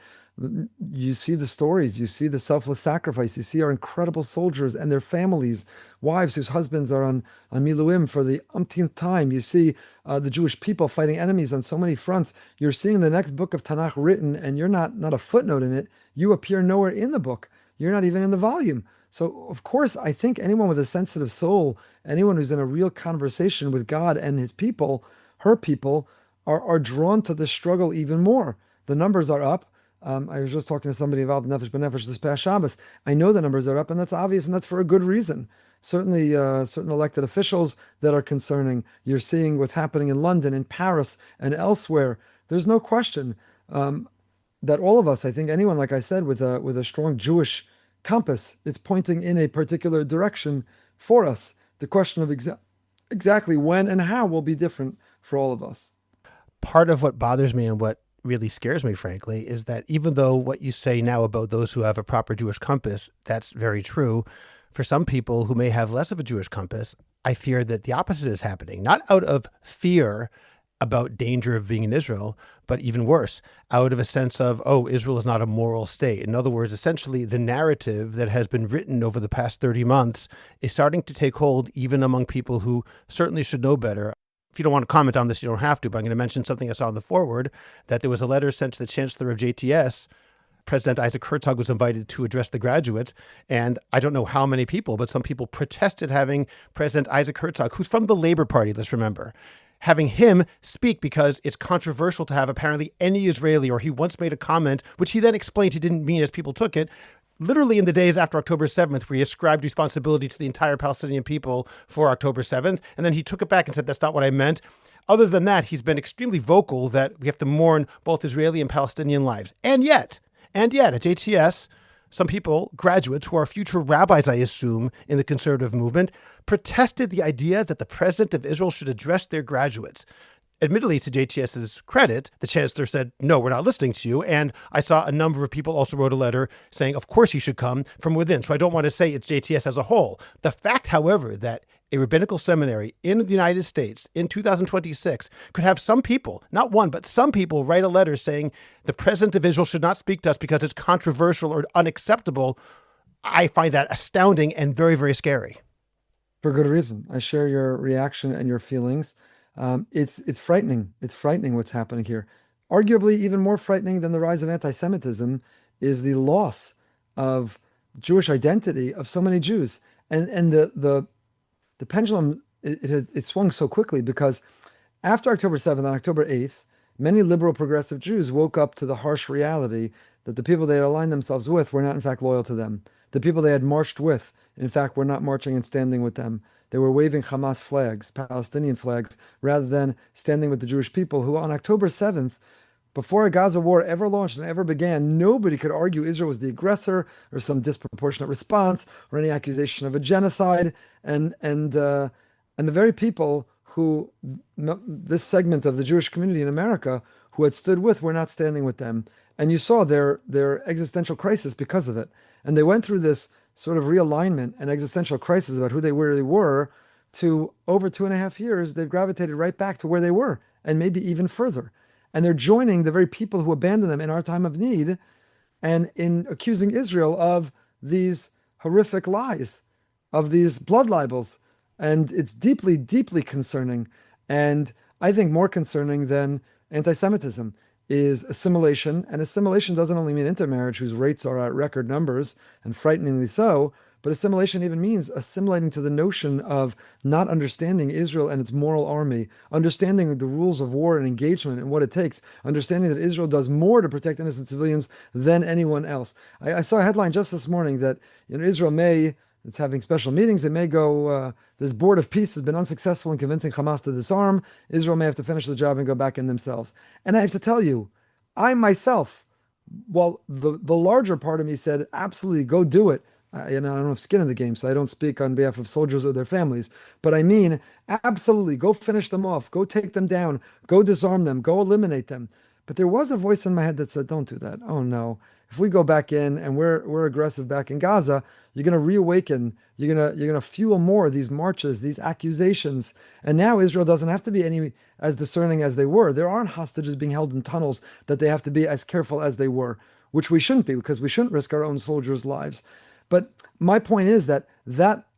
You see the stories, you see the selfless sacrifice, you see our incredible soldiers and their families, wives whose husbands are on Miluim for the umpteenth time. You see the Jewish people fighting enemies on so many fronts. You're seeing the next book of Tanakh written, and you're not a footnote in it. You appear nowhere in the book. You're not even in the volume. So, of course, I think anyone with a sensitive soul, anyone who's in a real conversation with God and his people, her people, are drawn to the struggle even more. The numbers are up. I was just talking to somebody about Nefesh B'Nefesh this past Shabbos. I know the numbers are up, and that's obvious, and that's for a good reason. Certainly, certain elected officials that are concerning. You're seeing what's happening in London, in Paris, and elsewhere. There's no question that all of us, I think anyone, like I said, with a strong Jewish compass, it's pointing in a particular direction for us. The question of exactly when and how will be different for all of us. Part of what bothers me and what really scares me, frankly, is that even though what you say now about those who have a proper Jewish compass, that's very true, for some people who may have less of a Jewish compass, I fear that the opposite is happening, not out of fear about danger of being in Israel, but even worse, out of a sense of, oh, Israel is not a moral state. In other words, essentially the narrative that has been written over the past 30 months is starting to take hold even among people who certainly should know better. If you don't want to comment on this, you don't have to, but I'm going to mention something I saw in the forward, that there was a letter sent to the chancellor of JTS. President Isaac Herzog was invited to address the graduates, and I don't know how many people, but some people protested having President Isaac Herzog, who's from the Labor Party, let's remember, having him speak because it's controversial to have apparently any Israeli, or he once made a comment, which he then explained he didn't mean as people took it, literally in the days after October 7th, where he ascribed responsibility to the entire Palestinian people for October 7th. And then he took it back and said, that's not what I meant. Other than that, he's been extremely vocal that we have to mourn both Israeli and Palestinian lives. And yet, at JTS, some people, graduates who are future rabbis, I assume, in the conservative movement, protested the idea that the president of Israel should address their graduates. Admittedly, to JTS's credit, the chancellor said, no, we're not listening to you. And I saw a number of people also wrote a letter saying, of course he should come from within. So I don't want to say it's JTS as a whole. The fact, however, that a rabbinical seminary in the United States in 2026 could have some people, not one, but some people write a letter saying the president of Israel should not speak to us because it's controversial or unacceptable, I find that astounding and very, very scary. For good reason. I share your reaction and your feelings. It's frightening. It's frightening what's happening here. Arguably, even more frightening than the rise of anti-Semitism is the loss of Jewish identity of so many Jews. And the pendulum it swung so quickly because after October 7th, on October 8th, many liberal progressive Jews woke up to the harsh reality that the people they had aligned themselves with were not in fact loyal to them. The people they had marched with, in fact, were not marching and standing with them. They were waving Hamas flags, Palestinian flags, rather than standing with the Jewish people who on October 7th, before a Gaza war ever launched and ever began, nobody could argue Israel was the aggressor or some disproportionate response or any accusation of a genocide. And the very people who, this segment of the Jewish community in America, who had stood with, were not standing with them. And you saw their existential crisis because of it. And they went through this sort of realignment and existential crisis about who they really were. To over 2.5 years, they've gravitated right back to where they were, and maybe even further. And they're joining the very people who abandoned them in our time of need and in accusing Israel of these horrific lies, of these blood libels. And it's deeply, deeply concerning. And I think more concerning than anti-Semitism is assimilation. And assimilation doesn't only mean intermarriage, whose rates are at record numbers and frighteningly so, but assimilation even means assimilating to the notion of not understanding Israel and its moral army, understanding the rules of war and engagement and what it takes, understanding that Israel does more to protect innocent civilians than anyone else. I saw a headline just this morning that Israel may, it's having special meetings, it may go, this board of peace has been unsuccessful in convincing Hamas to disarm. Israel may have to finish the job and go back in themselves. And I have to tell you, I myself, well, the larger part of me said, absolutely, go do it. I don't have skin in the game, so I don't speak on behalf of soldiers or their families. But I mean, absolutely, go finish them off, go take them down, go disarm them, go eliminate them. But there was a voice in my head that said, don't do that. Oh no. If we go back in and we're aggressive back in Gaza, you're gonna reawaken, you're gonna fuel more of these marches, these accusations. And now Israel doesn't have to be any as discerning as they were. There aren't hostages being held in tunnels that they have to be as careful as they were, which we shouldn't be, because we shouldn't risk our own soldiers' lives. But my point is that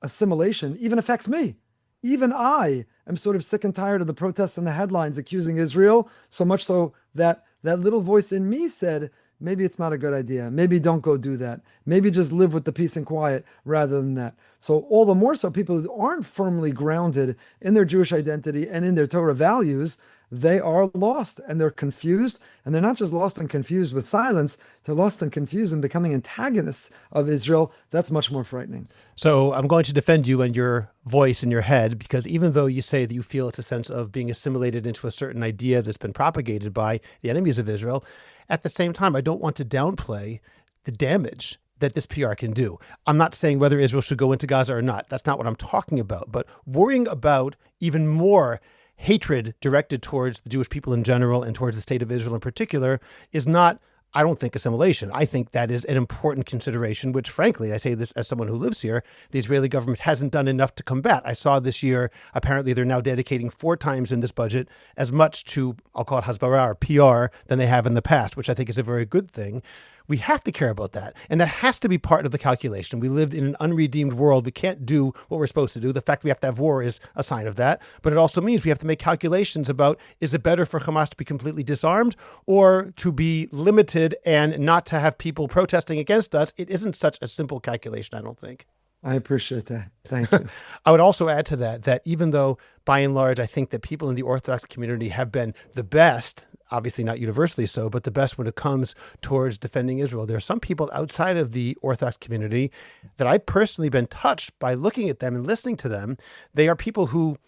assimilation even affects me. Even I am sort of sick and tired of the protests and the headlines accusing Israel, so much so that that little voice in me said, maybe it's not a good idea. Maybe don't go do that. Maybe just live with the peace and quiet rather than that. So all the more so people who aren't firmly grounded in their Jewish identity and in their Torah values, they are lost and they're confused. And they're not just lost and confused with silence, they're lost and confused and becoming antagonists of Israel. That's much more frightening. So I'm going to defend you and your voice in your head, because even though you say that you feel it's a sense of being assimilated into a certain idea that's been propagated by the enemies of Israel, at the same time, I don't want to downplay the damage that this PR can do. I'm not saying whether Israel should go into Gaza or not. That's not what I'm talking about. But worrying about even more hatred directed towards the Jewish people in general and towards the state of Israel in particular is not, I don't think, assimilation. I think that is an important consideration, which frankly, I say this as someone who lives here, the Israeli government hasn't done enough to combat. I saw this year, apparently they're now dedicating 4 times in this budget as much to, I'll call it hasbara or PR, than they have in the past, which I think is a very good thing. We have to care about that. And that has to be part of the calculation. We lived in an unredeemed world. We can't do what we're supposed to do. The fact we have to have war is a sign of that. But it also means we have to make calculations about, is it better for Hamas to be completely disarmed or to be limited and not to have people protesting against us? It isn't such a simple calculation, I don't think. I appreciate that. Thank you. I would also add to that even though by and large, I think that people in the Orthodox community have been the best, obviously not universally so, but the best when it comes towards defending Israel. There are some people outside of the Orthodox community that I've personally been touched by looking at them and listening to them. They are people who,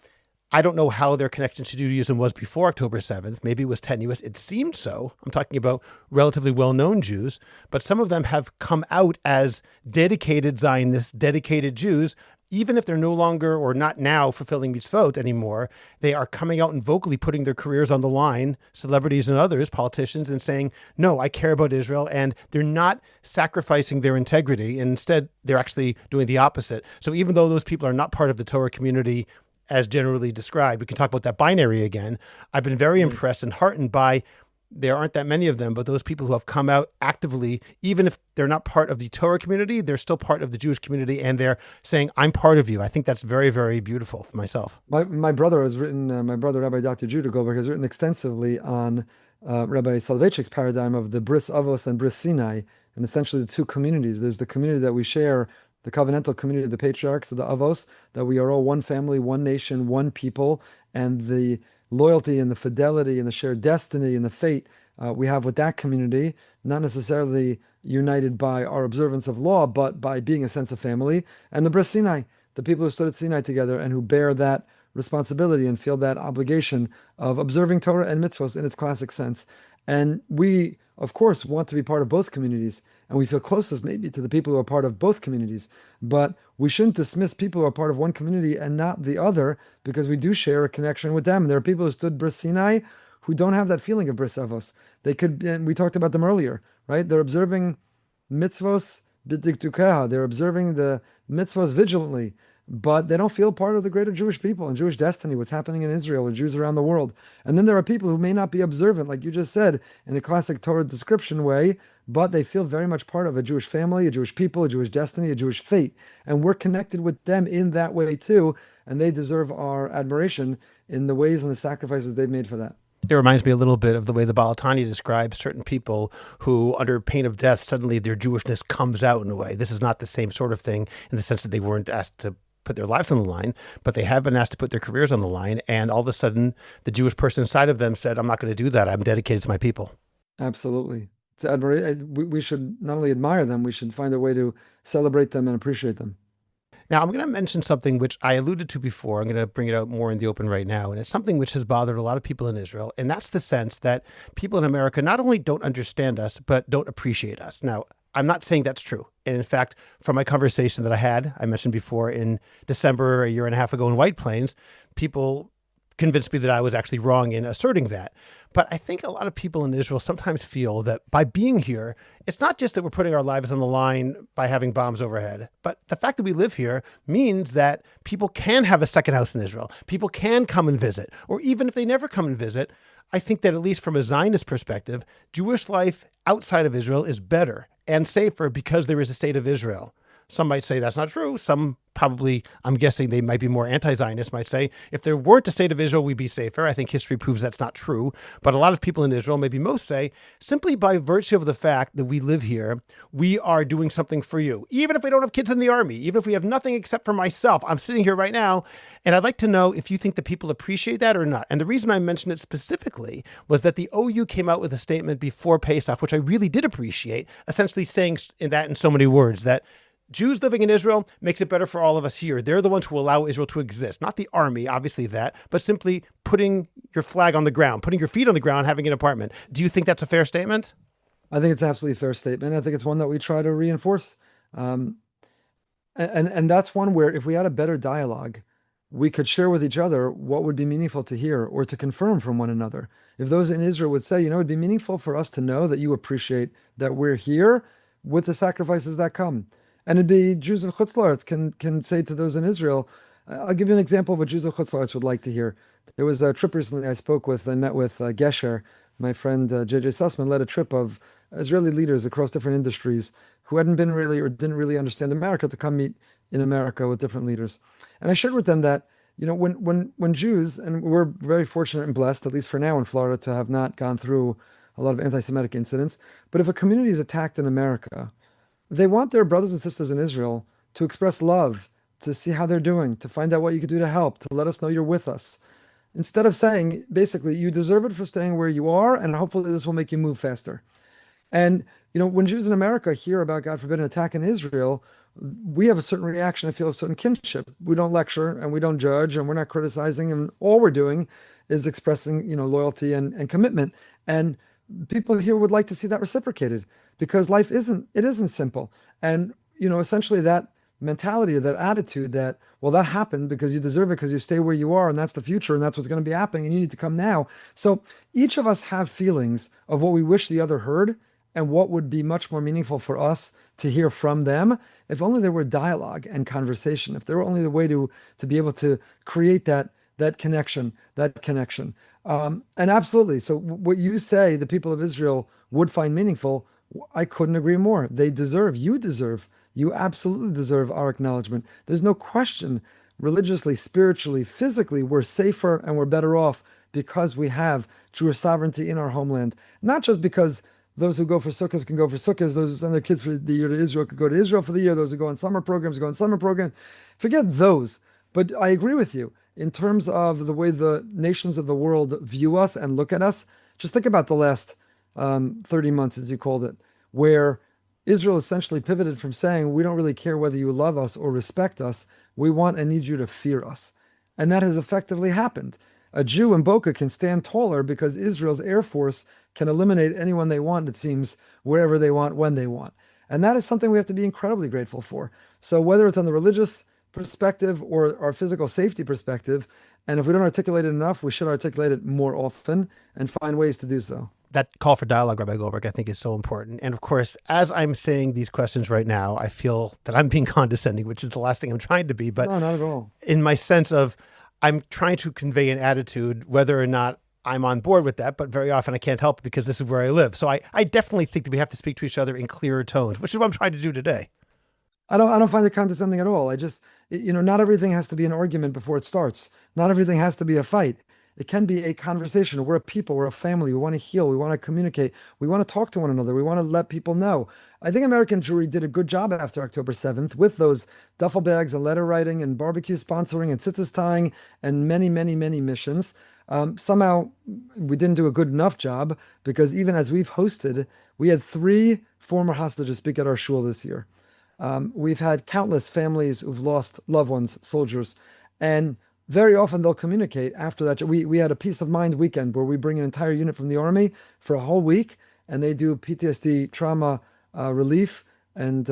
I don't know how their connection to Judaism was before October 7th. Maybe it was tenuous. It seemed so. I'm talking about relatively well-known Jews, but some of them have come out as dedicated Zionists, dedicated Jews. Even if they're no longer or not now fulfilling mitzvot anymore, they are coming out and vocally putting their careers on the line, celebrities and others, politicians, and saying, no, I care about Israel. And they're not sacrificing their integrity. And instead, they're actually doing the opposite. So even though those people are not part of the Torah community as generally described, we can talk about that binary again. I've been very impressed and heartened by, there aren't that many of them, but those people who have come out actively, even if they're not part of the Torah community, they're still part of the Jewish community, and they're saying, I'm part of you. I think that's very, very beautiful for myself. My brother has written, my brother, Rabbi Dr. Judah Goldberg, has written extensively on Rabbi Soloveitchik's paradigm of the Bris Avos and Bris Sinai, and essentially the two communities. There's the community that we share, the covenantal community of the patriarchs, of the Avos, that we are all one family, one nation, one people, and the loyalty and the fidelity and the shared destiny and the fate we have with that community, not necessarily united by our observance of law, but by being a sense of family. And the Bris Sinai, the people who stood at Sinai together and who bear that responsibility and feel that obligation of observing Torah and mitzvos in its classic sense. And we, of course, want to be part of both communities, and we feel closest maybe to the people who are part of both communities. But we shouldn't dismiss people who are part of one community and not the other, because we do share a connection with them. And there are people who stood Bris Sinai who don't have that feeling of Bris Avos. They could, and we talked about them earlier, right? They're observing mitzvos b'diktukeha. They're observing the mitzvos vigilantly, but they don't feel part of the greater Jewish people and Jewish destiny, what's happening in Israel or Jews around the world. And then there are people who may not be observant, like you just said, in a classic Torah description way, but they feel very much part of a Jewish family, a Jewish people, a Jewish destiny, a Jewish fate. And we're connected with them in that way too, and they deserve our admiration in the ways and the sacrifices they've made for that. It reminds me a little bit of the way the Balatani describes certain people who, under pain of death, suddenly their Jewishness comes out in a way. This is not the same sort of thing in the sense that they weren't asked to put their lives on the line, but they have been asked to put their careers on the line. And all of a sudden, the Jewish person inside of them said, I'm not going to do that. I'm dedicated to my people. Absolutely. It's we should not only admire them, we should find a way to celebrate them and appreciate them. Now, I'm going to mention something which I alluded to before. I'm going to bring it out more in the open right now. And it's something which has bothered a lot of people in Israel. And that's the sense that people in America not only don't understand us, but don't appreciate us. Now, I'm not saying that's true. And in fact, from my conversation that I mentioned before in December, a year and a half ago in White Plains, people convinced me that I was actually wrong in asserting that. But I think a lot of people in Israel sometimes feel that by being here, it's not just that we're putting our lives on the line by having bombs overhead, but the fact that we live here means that people can have a second house in Israel. People can come and visit, or even if they never come and visit, I think that at least from a Zionist perspective, Jewish life outside of Israel is better and safer because there is a state of Israel. Some might say that's not true. Some probably, I'm guessing they might be more anti-Zionist, might say, if there weren't a state of Israel, we'd be safer. I think history proves that's not true. But a lot of people in Israel, maybe most say, simply by virtue of the fact that we live here, we are doing something for you. Even if we don't have kids in the army, even if we have nothing except for myself, I'm sitting here right now. And I'd like to know if you think that people appreciate that or not. And the reason I mentioned it specifically was that the OU came out with a statement before Pesach, which I really did appreciate, essentially saying that in so many words, that Jews living in Israel makes it better for all of us here. They're the ones who allow Israel to exist, not the army, obviously that, but simply putting your flag on the ground, putting your feet on the ground, having an apartment. Do you think that's a fair statement? I think it's absolutely a fair statement. I think it's one that we try to reinforce. And that's one where if we had a better dialogue, we could share with each other what would be meaningful to hear or to confirm from one another. If those in Israel would say, it'd be meaningful for us to know that you appreciate that we're here with the sacrifices that come. And it'd be Jews of Chutz La'aretz can say to those in Israel, I'll give you an example of what Jews of Chutz La'aretz would like to hear. There was a trip recently I met with Gesher, my friend J.J. Sussman, led a trip of Israeli leaders across different industries who hadn't been really or didn't really understand America to come meet in America with different leaders. And I shared with them that, when Jews, and we're very fortunate and blessed, at least for now in Florida, to have not gone through a lot of anti-Semitic incidents, but if a community is attacked in America, they want their brothers and sisters in Israel to express love, to see how they're doing, to find out what you could do to help, to let us know you're with us. Instead of saying, basically, you deserve it for staying where you are, and hopefully this will make you move faster. And, when Jews in America hear about, God forbid, an attack in Israel, we have a certain reaction and feel a certain kinship. We don't lecture and we don't judge and we're not criticizing, and all we're doing is expressing, loyalty and commitment. And people here would like to see that reciprocated because life isn't simple. And, essentially that mentality or that attitude that, well, that happened because you deserve it because you stay where you are and that's the future and that's what's going to be happening and you need to come now. So each of us have feelings of what we wish the other heard and what would be much more meaningful for us to hear from them. If only there were dialogue and conversation, if there were only the way to be able to create that connection. And absolutely. So what you say the people of Israel would find meaningful, I couldn't agree more. You absolutely deserve our acknowledgement. There's no question, religiously, spiritually, physically, we're safer and we're better off because we have Jewish sovereignty in our homeland. Not just because those who go for sukkahs can go for sukkahs, those who send their kids for the year to Israel can go to Israel for the year, those who go on summer programs go on summer programs. Forget those. But I agree with you. In terms of the way the nations of the world view us and look at us, just think about the last 30 months, as you called it, where Israel essentially pivoted from saying, we don't really care whether you love us or respect us. We want and need you to fear us. And that has effectively happened. A Jew in Boca can stand taller because Israel's Air Force can eliminate anyone they want, it seems, wherever they want, when they want. And that is something we have to be incredibly grateful for. So whether it's on the religious perspective or our physical safety perspective, and if we don't articulate it enough, we should articulate it more often and find ways to do so. That call for dialogue, Rabbi Goldberg, I think is so important. And of course, as I'm saying these questions right now, I feel that I'm being condescending, which is the last thing I'm trying to be. But no, not at all. In my sense of, I'm trying to convey an attitude, whether or not I'm on board with that, but very often I can't help it because this is where I live. So I definitely think that we have to speak to each other in clearer tones, which is what I'm trying to do today. I don't find it condescending at all. I just, not everything has to be an argument before it starts. Not everything has to be a fight. It can be a conversation. We're a people, we're a family. We want to heal, we want to communicate, we want to talk to one another, we want to let people know. I think American Jewry did a good job after October 7th with those duffel bags and letter writing and barbecue sponsoring and tzitzis tying and many, many, many missions. Somehow we didn't do a good enough job because even as we've hosted, we had 3 former hostages speak at our shul this year. We've had countless families who've lost loved ones, soldiers, and very often they'll communicate after that. We had a peace of mind weekend where we bring an entire unit from the army for a whole week, and they do PTSD trauma relief and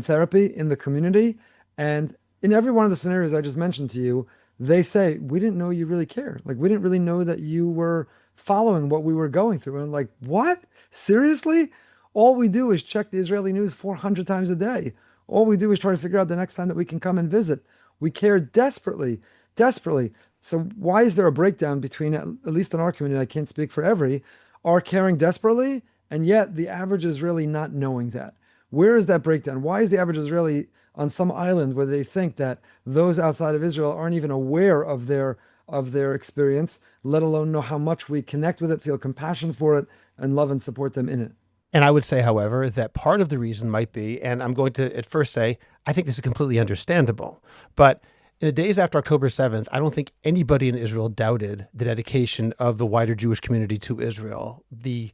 therapy in the community. And in every one of the scenarios I just mentioned to you, they say, we didn't know you really care. Like, we didn't really know that you were following what we were going through. And I'm like, what? Seriously? All we do is check the Israeli news 400 times a day. All we do is try to figure out the next time that we can come and visit. We care desperately, desperately. So why is there a breakdown between, at least in our community, I can't speak for every, are caring desperately, and yet the average Israeli not knowing that? Where is that breakdown? Why is the average Israeli on some island where they think that those outside of Israel aren't even aware of their experience, let alone know how much we connect with it, feel compassion for it, and love and support them in it? And I would say, however, that part of the reason might be, and I'm going to at first say, I think this is completely understandable, but in the days after October 7th, I don't think anybody in Israel doubted the dedication of the wider Jewish community to Israel. The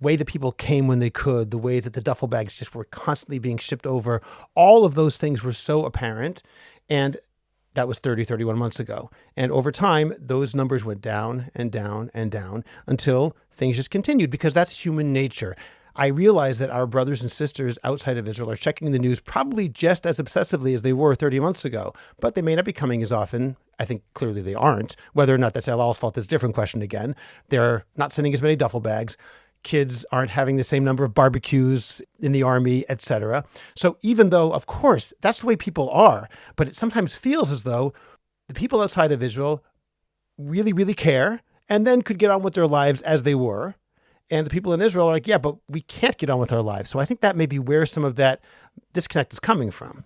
way that people came when they could, the way that the duffel bags just were constantly being shipped over, all of those things were so apparent. And that was 31 months ago. And over time, those numbers went down and down and down until things just continued, because that's human nature. I realize that our brothers and sisters outside of Israel are checking the news probably just as obsessively as they were 30 months ago, but they may not be coming as often. I think clearly they aren't. Whether or not that's El Al's fault is a different question again. They're not sending as many duffel bags. Kids aren't having the same number of barbecues in the army, etc. So even though, of course, that's the way people are, but it sometimes feels as though the people outside of Israel really, really care and then could get on with their lives as they were. And the people in Israel are like, yeah, but we can't get on with our lives. So I think that may be where some of that disconnect is coming from.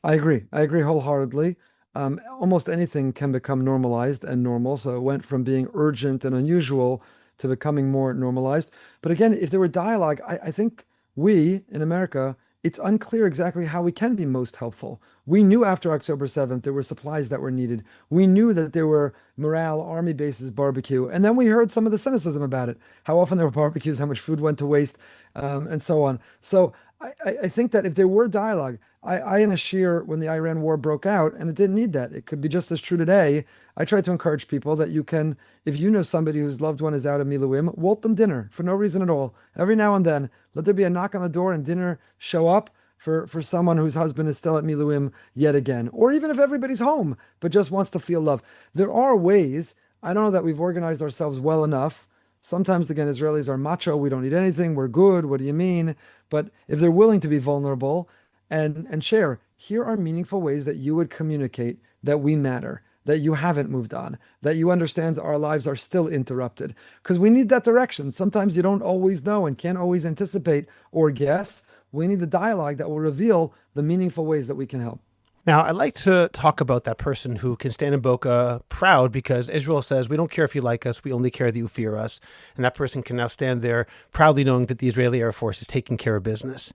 I agree. I agree wholeheartedly. Almost anything can become normalized and normal. So it went from being urgent and unusual to becoming more normalized. But again, if there were dialogue, I think we in America, it's unclear exactly how we can be most helpful. We knew after October 7th there were supplies that were needed. We knew that there were morale, army bases, barbecue. And then we heard some of the cynicism about it, how often there were barbecues, how much food went to waste, and so on. So I think that if there were dialogue, I in a shir, when the Iran war broke out, and it didn't need that, it could be just as true today. I try to encourage people that you can, if you know somebody whose loved one is out of Miluim, wolt them dinner for no reason at all. Every now and then, let there be a knock on the door and dinner show up for someone whose husband is still at Miluim yet again. Or even if everybody's home, but just wants to feel love. There are ways, I don't know that we've organized ourselves well enough. Sometimes, again, Israelis are macho. We don't need anything. We're good. What do you mean? But if they're willing to be vulnerable and share, here are meaningful ways that you would communicate that we matter, that you haven't moved on, that you understand our lives are still interrupted. Because we need that direction. Sometimes you don't always know and can't always anticipate or guess. We need the dialogue that will reveal the meaningful ways that we can help. Now, I'd like to talk about that person who can stand in Boca proud because Israel says, we don't care if you like us, we only care that you fear us. And that person can now stand there proudly knowing that the Israeli Air Force is taking care of business.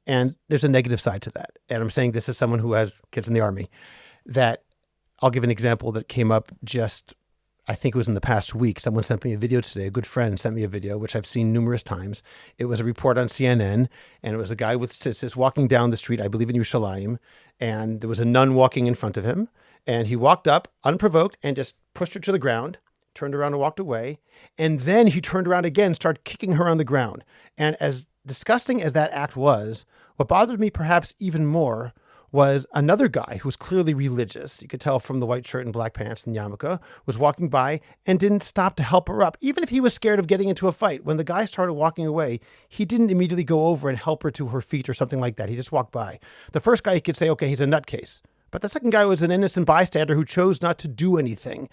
And there's a negative side to that. And I'm saying this is someone who has kids in the army. That I'll give an example that came up just, I think it was in the past week. Someone sent me a video today. A good friend sent me a video, which I've seen numerous times. It was a report on CNN, and it was a guy with tzitzis walking down the street, I believe in Yerushalayim, and there was a nun walking in front of him, and he walked up unprovoked and just pushed her to the ground, turned around and walked away, and then he turned around again, started kicking her on the ground. And as disgusting as that act was, what bothered me perhaps even more was another guy who was clearly religious. You could tell from the white shirt and black pants and yarmulke, was walking by and didn't stop to help her up. Even if he was scared of getting into a fight, when the guy started walking away, he didn't immediately go over and help her to her feet or something like that. He just walked by. The first guy, you could say, okay, he's a nutcase. But the second guy was an innocent bystander who chose not to do anything.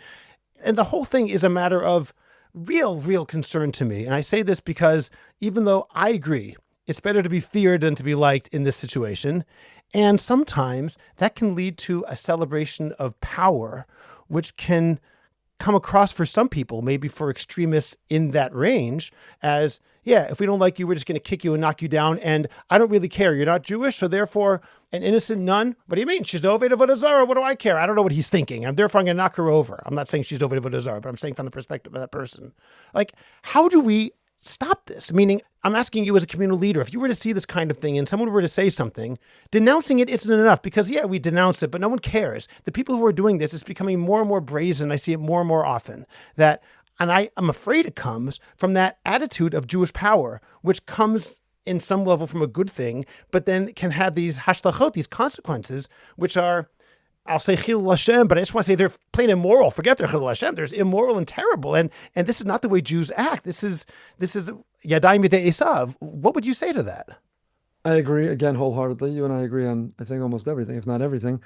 And the whole thing is a matter of real concern to me. And I say this because even though I agree, it's better to be feared than to be liked in this situation. And sometimes that can lead to a celebration of power, which can come across for some people, maybe for extremists in that range, as, yeah, if we don't like you, we're just going to kick you and knock you down. And I don't really care. You're not Jewish, so therefore an innocent nun, what do you mean? She's Oved Avodah Zarah. What do I care? I don't know what he's thinking. And therefore I'm going to knock her over. I'm not saying she's Oved Avodah Zarah, but I'm saying from the perspective of that person. Like, how do we stop this? Meaning, I'm asking you as a communal leader, if you were to see this kind of thing and someone were to say something, denouncing it isn't enough because, yeah, we denounce it, but no one cares. The people who are doing this, it's becoming more and more brazen. I see it more and more often and I am afraid it comes from that attitude of Jewish power, which comes in some level from a good thing, but then can have these hashlachot, these consequences, which are, I'll say Chil Hashem, but I just want to say they're plain immoral. Forget their Chil Hashem. There's immoral and terrible. And this is not the way Jews act. This is Yadayim Yedei Esav. What would you say to that? I agree, again, wholeheartedly. You and I agree on, I think, almost everything, if not everything.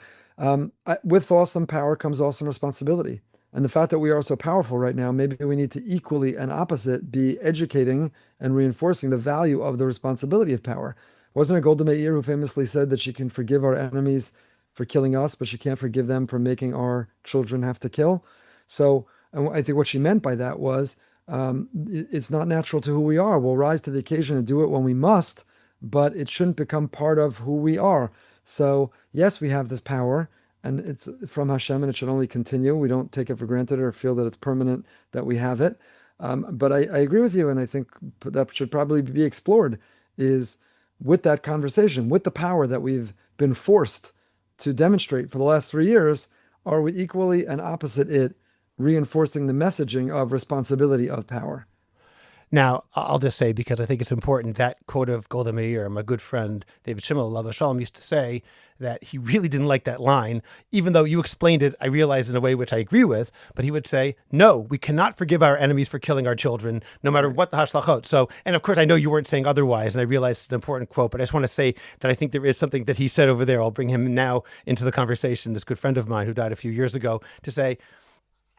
With awesome power comes awesome responsibility. And the fact that we are so powerful right now, maybe we need to equally and opposite be educating and reinforcing the value of the responsibility of power. Wasn't it Golda Meir who famously said that she can forgive our enemies for killing us, but she can't forgive them for making our children have to kill? So and I think what she meant by that was it's not natural to who we are. We'll rise to the occasion and do it when we must, but it shouldn't become part of who we are. So yes, we have this power, and it's from Hashem, and it should only continue. We don't take it for granted or feel that it's permanent that we have it. But I agree with you, and I think that should probably be explored, is with that conversation, with the power that we've been forced to demonstrate for the last 3 years, are we equally and opposite it reinforcing the messaging of responsibility of power? Now, I'll just say, because I think it's important, that quote of Golda Meir, my good friend David Schimmel, Alav Shalom, used to say that he really didn't like that line, even though you explained it, I realized, in a way which I agree with, but he would say, no, we cannot forgive our enemies for killing our children, no matter what the hashlachot. So, and of course, I know you weren't saying otherwise, and I realize it's an important quote, but I just want to say that I think there is something that he said over there. I'll bring him now into the conversation, this good friend of mine who died a few years ago, to say,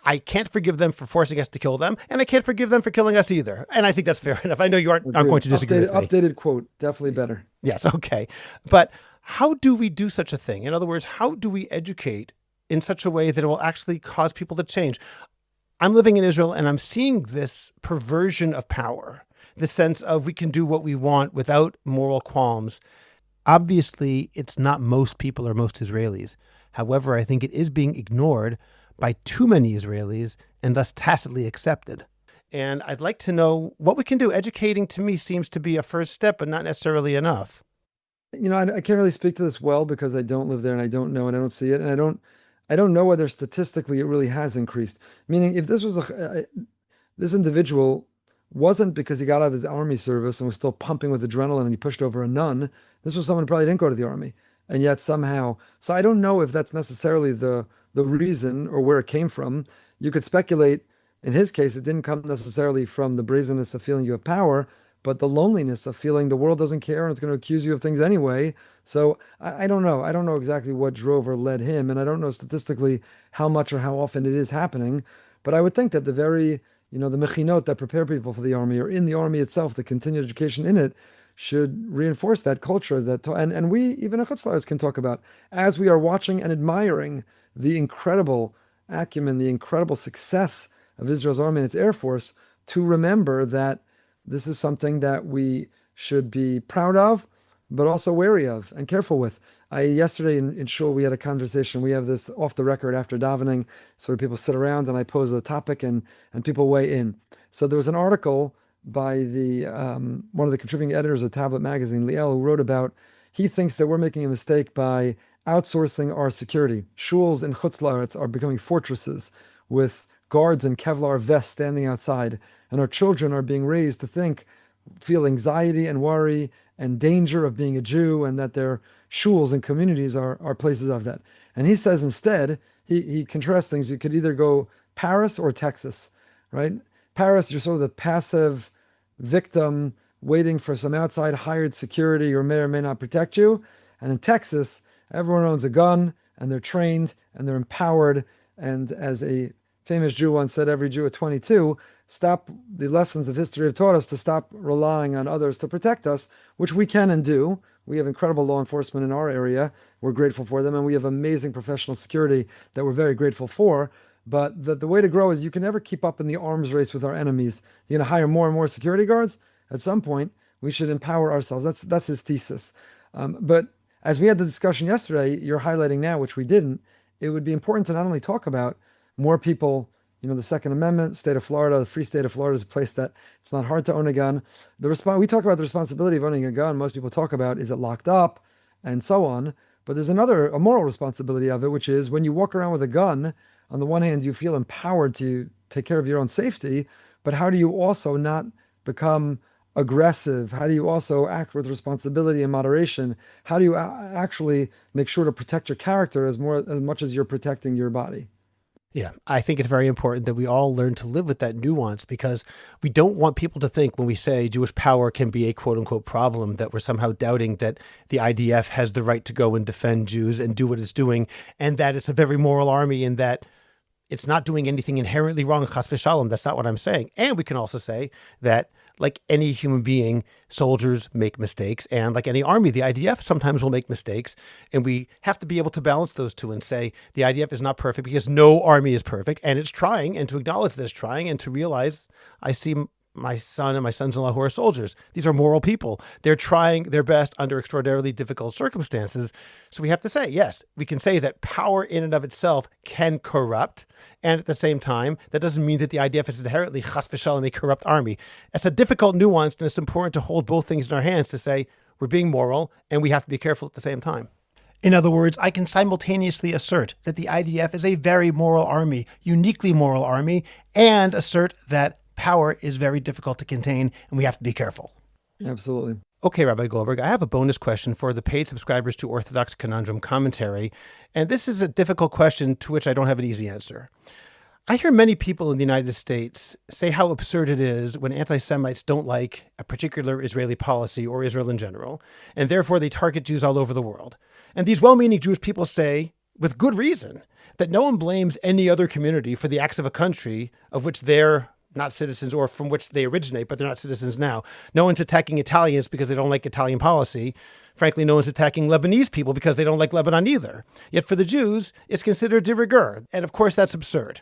I can't forgive them for forcing us to kill them, and I can't forgive them for killing us either. And I think that's fair enough. I know you aren't going to disagree with me. Updated quote, definitely better. Yes, okay. But how do we do such a thing? In other words, how do we educate in such a way that it will actually cause people to change? I'm living in Israel, and I'm seeing this perversion of power, the sense of we can do what we want without moral qualms. Obviously, it's not most people or most Israelis. However, I think it is being ignored by too many Israelis and thus tacitly accepted. And I'd like to know what we can do. Educating, to me, seems to be a first step, but not necessarily enough. You know, I can't really speak to this well because I don't live there and I don't know and I don't see it. And I don't know whether statistically it really has increased. Meaning, if this was this individual wasn't because he got out of his army service and was still pumping with adrenaline and he pushed over a nun, this was someone who probably didn't go to the army. And yet somehow, so I don't know if that's necessarily the reason or where it came from. You could speculate, in his case, it didn't come necessarily from the brazenness of feeling you have power, but the loneliness of feeling the world doesn't care and it's going to accuse you of things anyway. So I don't know. I don't know exactly what drove or led him, and I don't know statistically how much or how often it is happening. But I would think that the very, the mechinot that prepare people for the army, or in the army itself, the continued education in it, should reinforce that culture and we, even Chutzlars, can talk about, as we are watching and admiring the incredible acumen, the incredible success of Israel's army and its air force, to remember that this is something that we should be proud of, but also wary of and careful with. Yesterday in shul, we had a conversation. We have this off the record after davening, so where people sit around and I pose a topic and people weigh in. So there was an article by the one of the contributing editors of Tablet magazine, Liel, who wrote about, he thinks that we're making a mistake by outsourcing our security. Shuls in Chutz La'aretz are becoming fortresses with guards in Kevlar vests standing outside, and our children are being raised to feel anxiety and worry and danger of being a Jew, and that their shuls and communities are places of that. And he says instead, he contrasts things. You could either go Paris or Texas, right? Paris, you're sort of the passive victim waiting for some outside hired security who may or may not protect you. And in Texas, everyone owns a gun and they're trained and they're empowered. And as a famous Jew once said, every Jew at 22, the lessons of history have taught us to stop relying on others to protect us, which we can and do. We have incredible law enforcement in our area. We're grateful for them. And we have amazing professional security that we're very grateful for. But the way to grow is you can never keep up in the arms race with our enemies. You're going to hire more and more security guards. At some point, we should empower ourselves. That's his thesis. But as we had the discussion yesterday, you're highlighting now, which we didn't. It would be important to not only talk about more people, the Second Amendment, state of Florida, the free state of Florida is a place that it's not hard to own a gun. We talk about the responsibility of owning a gun. Most people talk about, is it locked up and so on. But there's a moral responsibility of it, which is when you walk around with a gun, on the one hand, you feel empowered to take care of your own safety, but how do you also not become aggressive? How do you also act with responsibility and moderation? How do you actually make sure to protect your character as much as you're protecting your body? Yeah, I think it's very important that we all learn to live with that nuance, because we don't want people to think when we say Jewish power can be a quote unquote problem that we're somehow doubting that the IDF has the right to go and defend Jews and do what it's doing, and that it's a very moral army and that it's not doing anything inherently wrong. Chas v'shalom. That's not what I'm saying. And we can also say that, like any human being, soldiers make mistakes. And like any army, the IDF sometimes will make mistakes. And we have to be able to balance those two and say the IDF is not perfect, because no army is perfect. And it's trying, and to acknowledge that it's trying, and to realize I see my son and my sons-in-law who are soldiers. These are moral people. They're trying their best under extraordinarily difficult circumstances. So we have to say, yes, we can say that power in and of itself can corrupt. And at the same time, that doesn't mean that the IDF is inherently chas v'shalom, a corrupt army. It's a difficult nuance, and it's important to hold both things in our hands to say we're being moral and we have to be careful at the same time. In other words, I can simultaneously assert that the IDF is a very moral army, uniquely moral army, and assert that power is very difficult to contain, and we have to be careful. Absolutely. Okay, Rabbi Goldberg, I have a bonus question for the paid subscribers to Orthodox Conundrum Commentary, and this is a difficult question to which I don't have an easy answer. I hear many people in the United States say how absurd it is when anti-Semites don't like a particular Israeli policy or Israel in general, and therefore they target Jews all over the world. And these well-meaning Jewish people say, with good reason, that no one blames any other community for the acts of a country of which they're not citizens, or from which they originate, but they're not citizens now. No one's attacking Italians because they don't like Italian policy. Frankly, no one's attacking Lebanese people because they don't like Lebanon either. Yet for the Jews, it's considered de rigueur. And of course, that's absurd.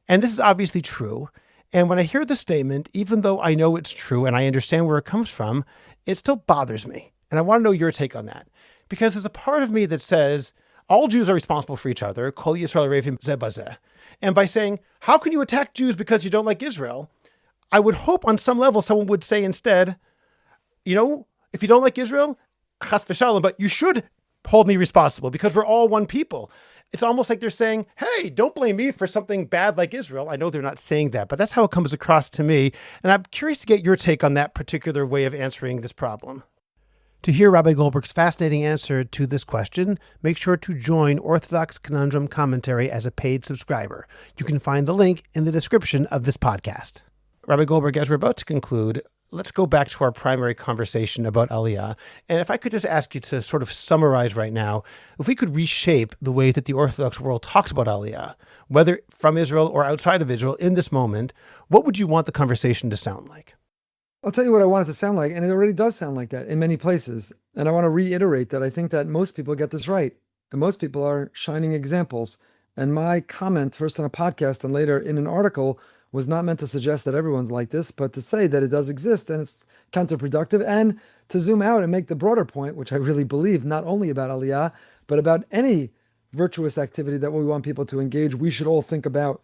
And this is obviously true. And when I hear the statement, even though I know it's true and I understand where it comes from, it still bothers me. And I want to know your take on that. Because there's a part of me that says, all Jews are responsible for each other. Kol Yisrael revim zeh bazeh. And by saying, how can you attack Jews because you don't like Israel? I would hope on some level someone would say instead, if you don't like Israel, chas v'shalom, but you should hold me responsible because we're all one people. It's almost like they're saying, hey, don't blame me for something bad like Israel. I know they're not saying that, but that's how it comes across to me. And I'm curious to get your take on that particular way of answering this problem. To hear Rabbi Goldberg's fascinating answer to this question, make sure to join Orthodox Conundrum Commentary as a paid subscriber. You can find the link in the description of this podcast. Rabbi Goldberg, as we're about to conclude, let's go back to our primary conversation about Aliyah. And if I could just ask you to sort of summarize right now, if we could reshape the way that the Orthodox world talks about Aliyah, whether from Israel or outside of Israel in this moment, what would you want the conversation to sound like? I'll tell you what I want it to sound like, and it already does sound like that in many places. And I want to reiterate that I think that most people get this right, and most people are shining examples. And my comment, first on a podcast and later in an article, was not meant to suggest that everyone's like this, but to say that it does exist and it's counterproductive, and to zoom out and make the broader point, which I really believe, not only about Aliyah, but about any virtuous activity that we want people to engage. We should all think about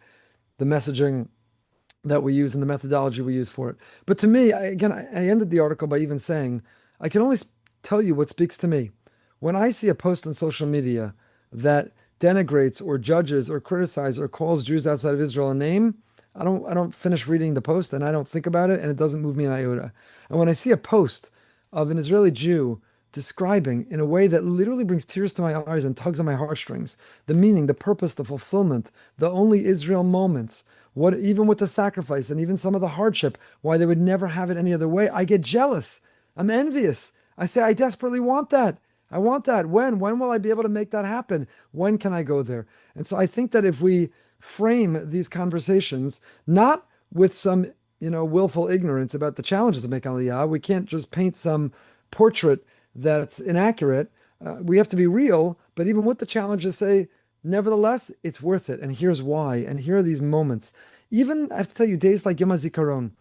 the messaging that we use and the methodology we use for it. But to me, I ended the article by even saying, I can only tell you what speaks to me. When I see a post on social media that denigrates or judges or criticizes or calls Jews outside of Israel a name, I don't finish reading the post and I don't think about it, and it doesn't move me an iota. And when I see a post of an Israeli Jew describing in a way that literally brings tears to my eyes and tugs on my heartstrings, the meaning, the purpose, the fulfillment, the only Israel moments, what even with the sacrifice and even some of the hardship, why they would never have it any other way, I get jealous. I'm envious. I say, I desperately want that. I want that. When will I be able to make that happen? When can I go there? And so I think that if we frame these conversations, not with some, willful ignorance about the challenges of making Aliyah, we can't just paint some portrait that's inaccurate. We have to be real, but even with the challenges, say, Nevertheless, it's worth it. And here's why. And here are these moments. Even I have to tell you, days like Yom HaZikaron.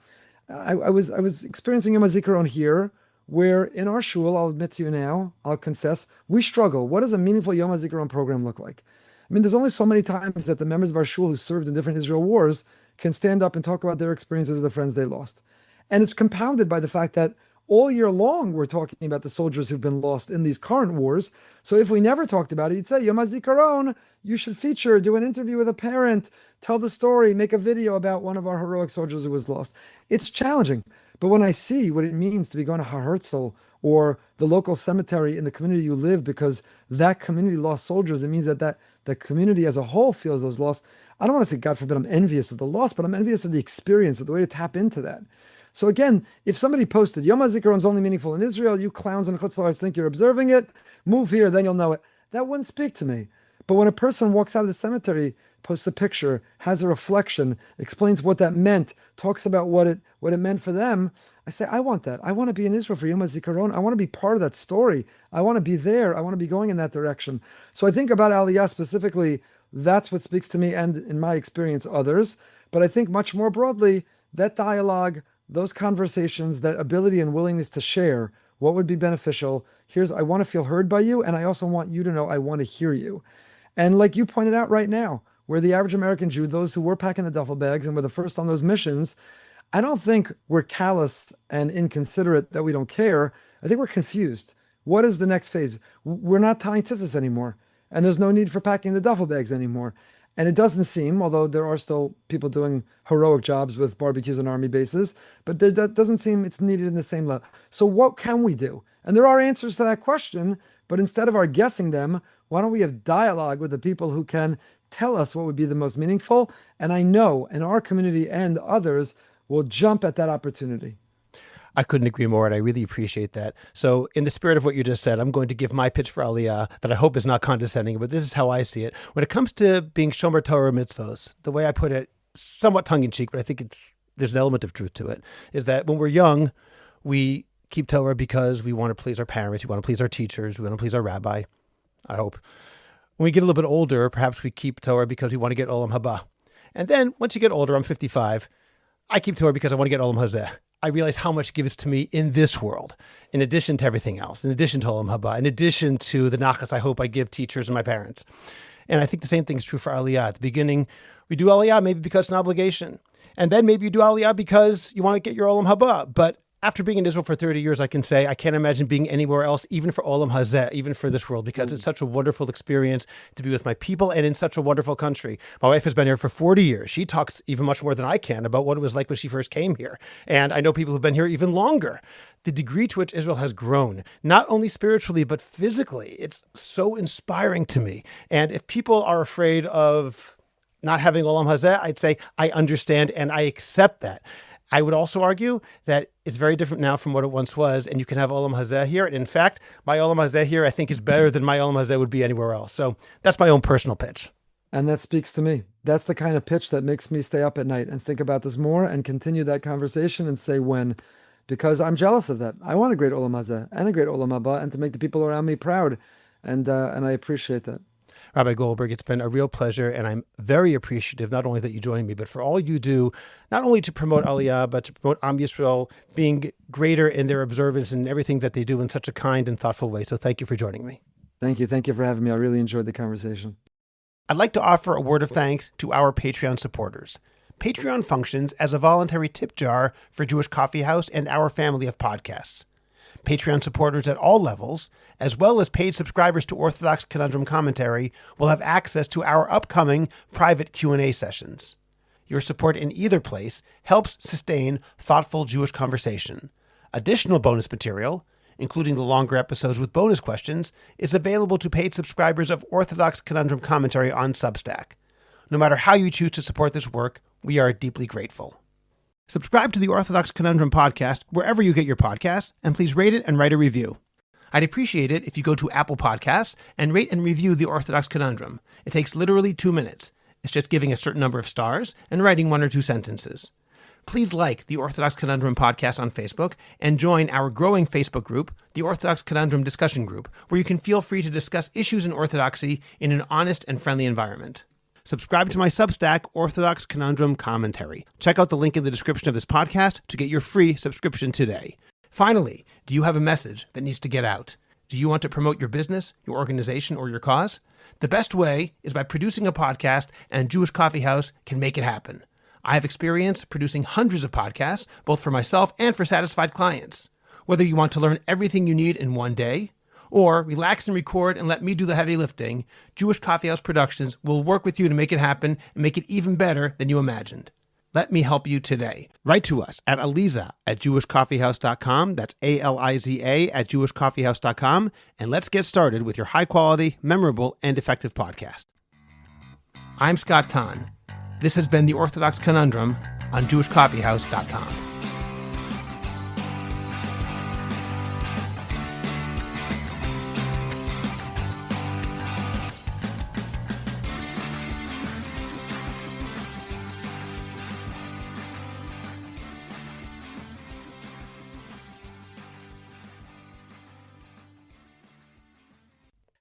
I was experiencing Yom HaZikaron here, where in our shul, I'll admit to you now, I'll confess, we struggle. What does a meaningful Yom HaZikaron program look like? I mean, there's only so many times that the members of our shul who served in different Israel wars can stand up and talk about their experiences with the friends they lost. And it's compounded by the fact that all year long we're talking about the soldiers who've been lost in these current wars. So if we never talked about it, you'd say, Yom HaZikaron, you should feature, do an interview with a parent, tell the story, make a video about one of our heroic soldiers who was lost. It's challenging. But when I see what it means to be going to Har Herzl or the local cemetery in the community you live, because that community lost soldiers, it means that the community as a whole feels those loss. I don't want to say, God forbid, I'm envious of the loss, but I'm envious of the experience, of the way to tap into that. So again, if somebody posted, Yom HaZikaron is only meaningful in Israel, you clowns and Chutz La'aretz think you're observing it, move here, then you'll know it. That wouldn't speak to me. But when a person walks out of the cemetery, posts a picture, has a reflection, explains what that meant, talks about what it meant for them, I say, I want that. I want to be in Israel for Yom HaZikaron. I want to be part of that story. I want to be there. I want to be going in that direction. So I think about Aliyah specifically, that's what speaks to me and, in my experience, others. But I think much more broadly, that dialogue, those conversations, that ability and willingness to share what would be beneficial. I want to feel heard by you, and I also want you to know I want to hear you. And like you pointed out right now, we're the average American Jew, those who were packing the duffel bags and were the first on those missions. I don't think we're callous and inconsiderate that we don't care. I think we're confused. What is the next phase? We're not tying tzitzis anymore, and there's no need for packing the duffel bags anymore. And it doesn't seem, although there are still people doing heroic jobs with barbecues and army bases, but that doesn't seem it's needed in the same level. So what can we do? And there are answers to that question, but instead of our guessing them, why don't we have dialogue with the people who can tell us what would be the most meaningful? And I know in our community and others will jump at that opportunity. I couldn't agree more, and I really appreciate that. So in the spirit of what you just said, I'm going to give my pitch for Aliyah that I hope is not condescending, but this is how I see it. When it comes to being Shomer Torah mitzvos, the way I put it, somewhat tongue-in-cheek, but I think there's an element of truth to it, is that when we're young, we keep Torah because we want to please our parents, we want to please our teachers, we want to please our rabbi, I hope. When we get a little bit older, perhaps we keep Torah because we want to get Olam Haba. And then once you get older, I'm 55, I keep Torah because I want to get Olam Hazeh. I realize how much it gives to me in this world, in addition to everything else, in addition to Olam Haba, in addition to the nachas I hope I give teachers and my parents. And I think the same thing is true for Aliyah. At the beginning, we do Aliyah maybe because it's an obligation. And then maybe you do Aliyah because you want to get your Olam Haba. But after being in Israel for 30 years, I can say I can't imagine being anywhere else, even for Olam Hazeh, even for this world, because it's such a wonderful experience to be with my people and in such a wonderful country. My wife has been here for 40 years. She talks even much more than I can about what it was like when she first came here. And I know people who've been here even longer. The degree to which Israel has grown, not only spiritually, but physically, it's so inspiring to me. And if people are afraid of not having Olam Hazeh, I'd say I understand and I accept that. I would also argue that it's very different now from what it once was, and you can have Olam Hazeh here. And in fact, my Olam Hazeh here, I think, is better than my Olam Hazeh would be anywhere else. So that's my own personal pitch. And that speaks to me. That's the kind of pitch that makes me stay up at night and think about this more and continue that conversation and say when, because I'm jealous of that. I want a great Olam Hazeh and a great Olam Haba and to make the people around me proud. And I appreciate that. Rabbi Goldberg, it's been a real pleasure, and I'm very appreciative not only that you joined me, but for all you do, not only to promote Aliyah, but to promote Am Yisrael being greater in their observance and everything that they do in such a kind and thoughtful way. So thank you for joining me. Thank you. Thank you for having me. I really enjoyed the conversation. I'd like to offer a word of thanks to our Patreon supporters. Patreon functions as a voluntary tip jar for Jewish Coffee House and our family of podcasts. Patreon supporters at all levels, as well as paid subscribers to Orthodox Conundrum Commentary, will have access to our upcoming private Q&A sessions. Your support in either place helps sustain thoughtful Jewish conversation. Additional bonus material, including the longer episodes with bonus questions, is available to paid subscribers of Orthodox Conundrum Commentary on Substack. No matter how you choose to support this work, we are deeply grateful. Subscribe to the Orthodox Conundrum podcast wherever you get your podcasts, and please rate it and write a review. I'd appreciate it if you go to Apple Podcasts and rate and review the Orthodox Conundrum. It takes literally 2 minutes. It's just giving a certain number of stars and writing 1 or 2 sentences. Please like the Orthodox Conundrum podcast on Facebook and join our growing Facebook group, the Orthodox Conundrum Discussion Group, where you can feel free to discuss issues in Orthodoxy in an honest and friendly environment. Subscribe to my Substack, Orthodox Conundrum Commentary. Check out the link in the description of this podcast to get your free subscription today. Finally, do you have a message that needs to get out? Do you want to promote your business, your organization, or your cause? The best way is by producing a podcast, and Jewish Coffee House can make it happen. I have experience producing hundreds of podcasts, both for myself and for satisfied clients. Whether you want to learn everything you need in one day, or relax and record and let me do the heavy lifting, Jewish Coffee House Productions will work with you to make it happen and make it even better than you imagined. Let me help you today. Write to us at aliza@jewishcoffeehouse.com. That's ALIZA at jewishcoffeehouse.com. And let's get started with your high-quality, memorable, and effective podcast. I'm Scott Kahn. This has been the Orthodox Conundrum on jewishcoffeehouse.com.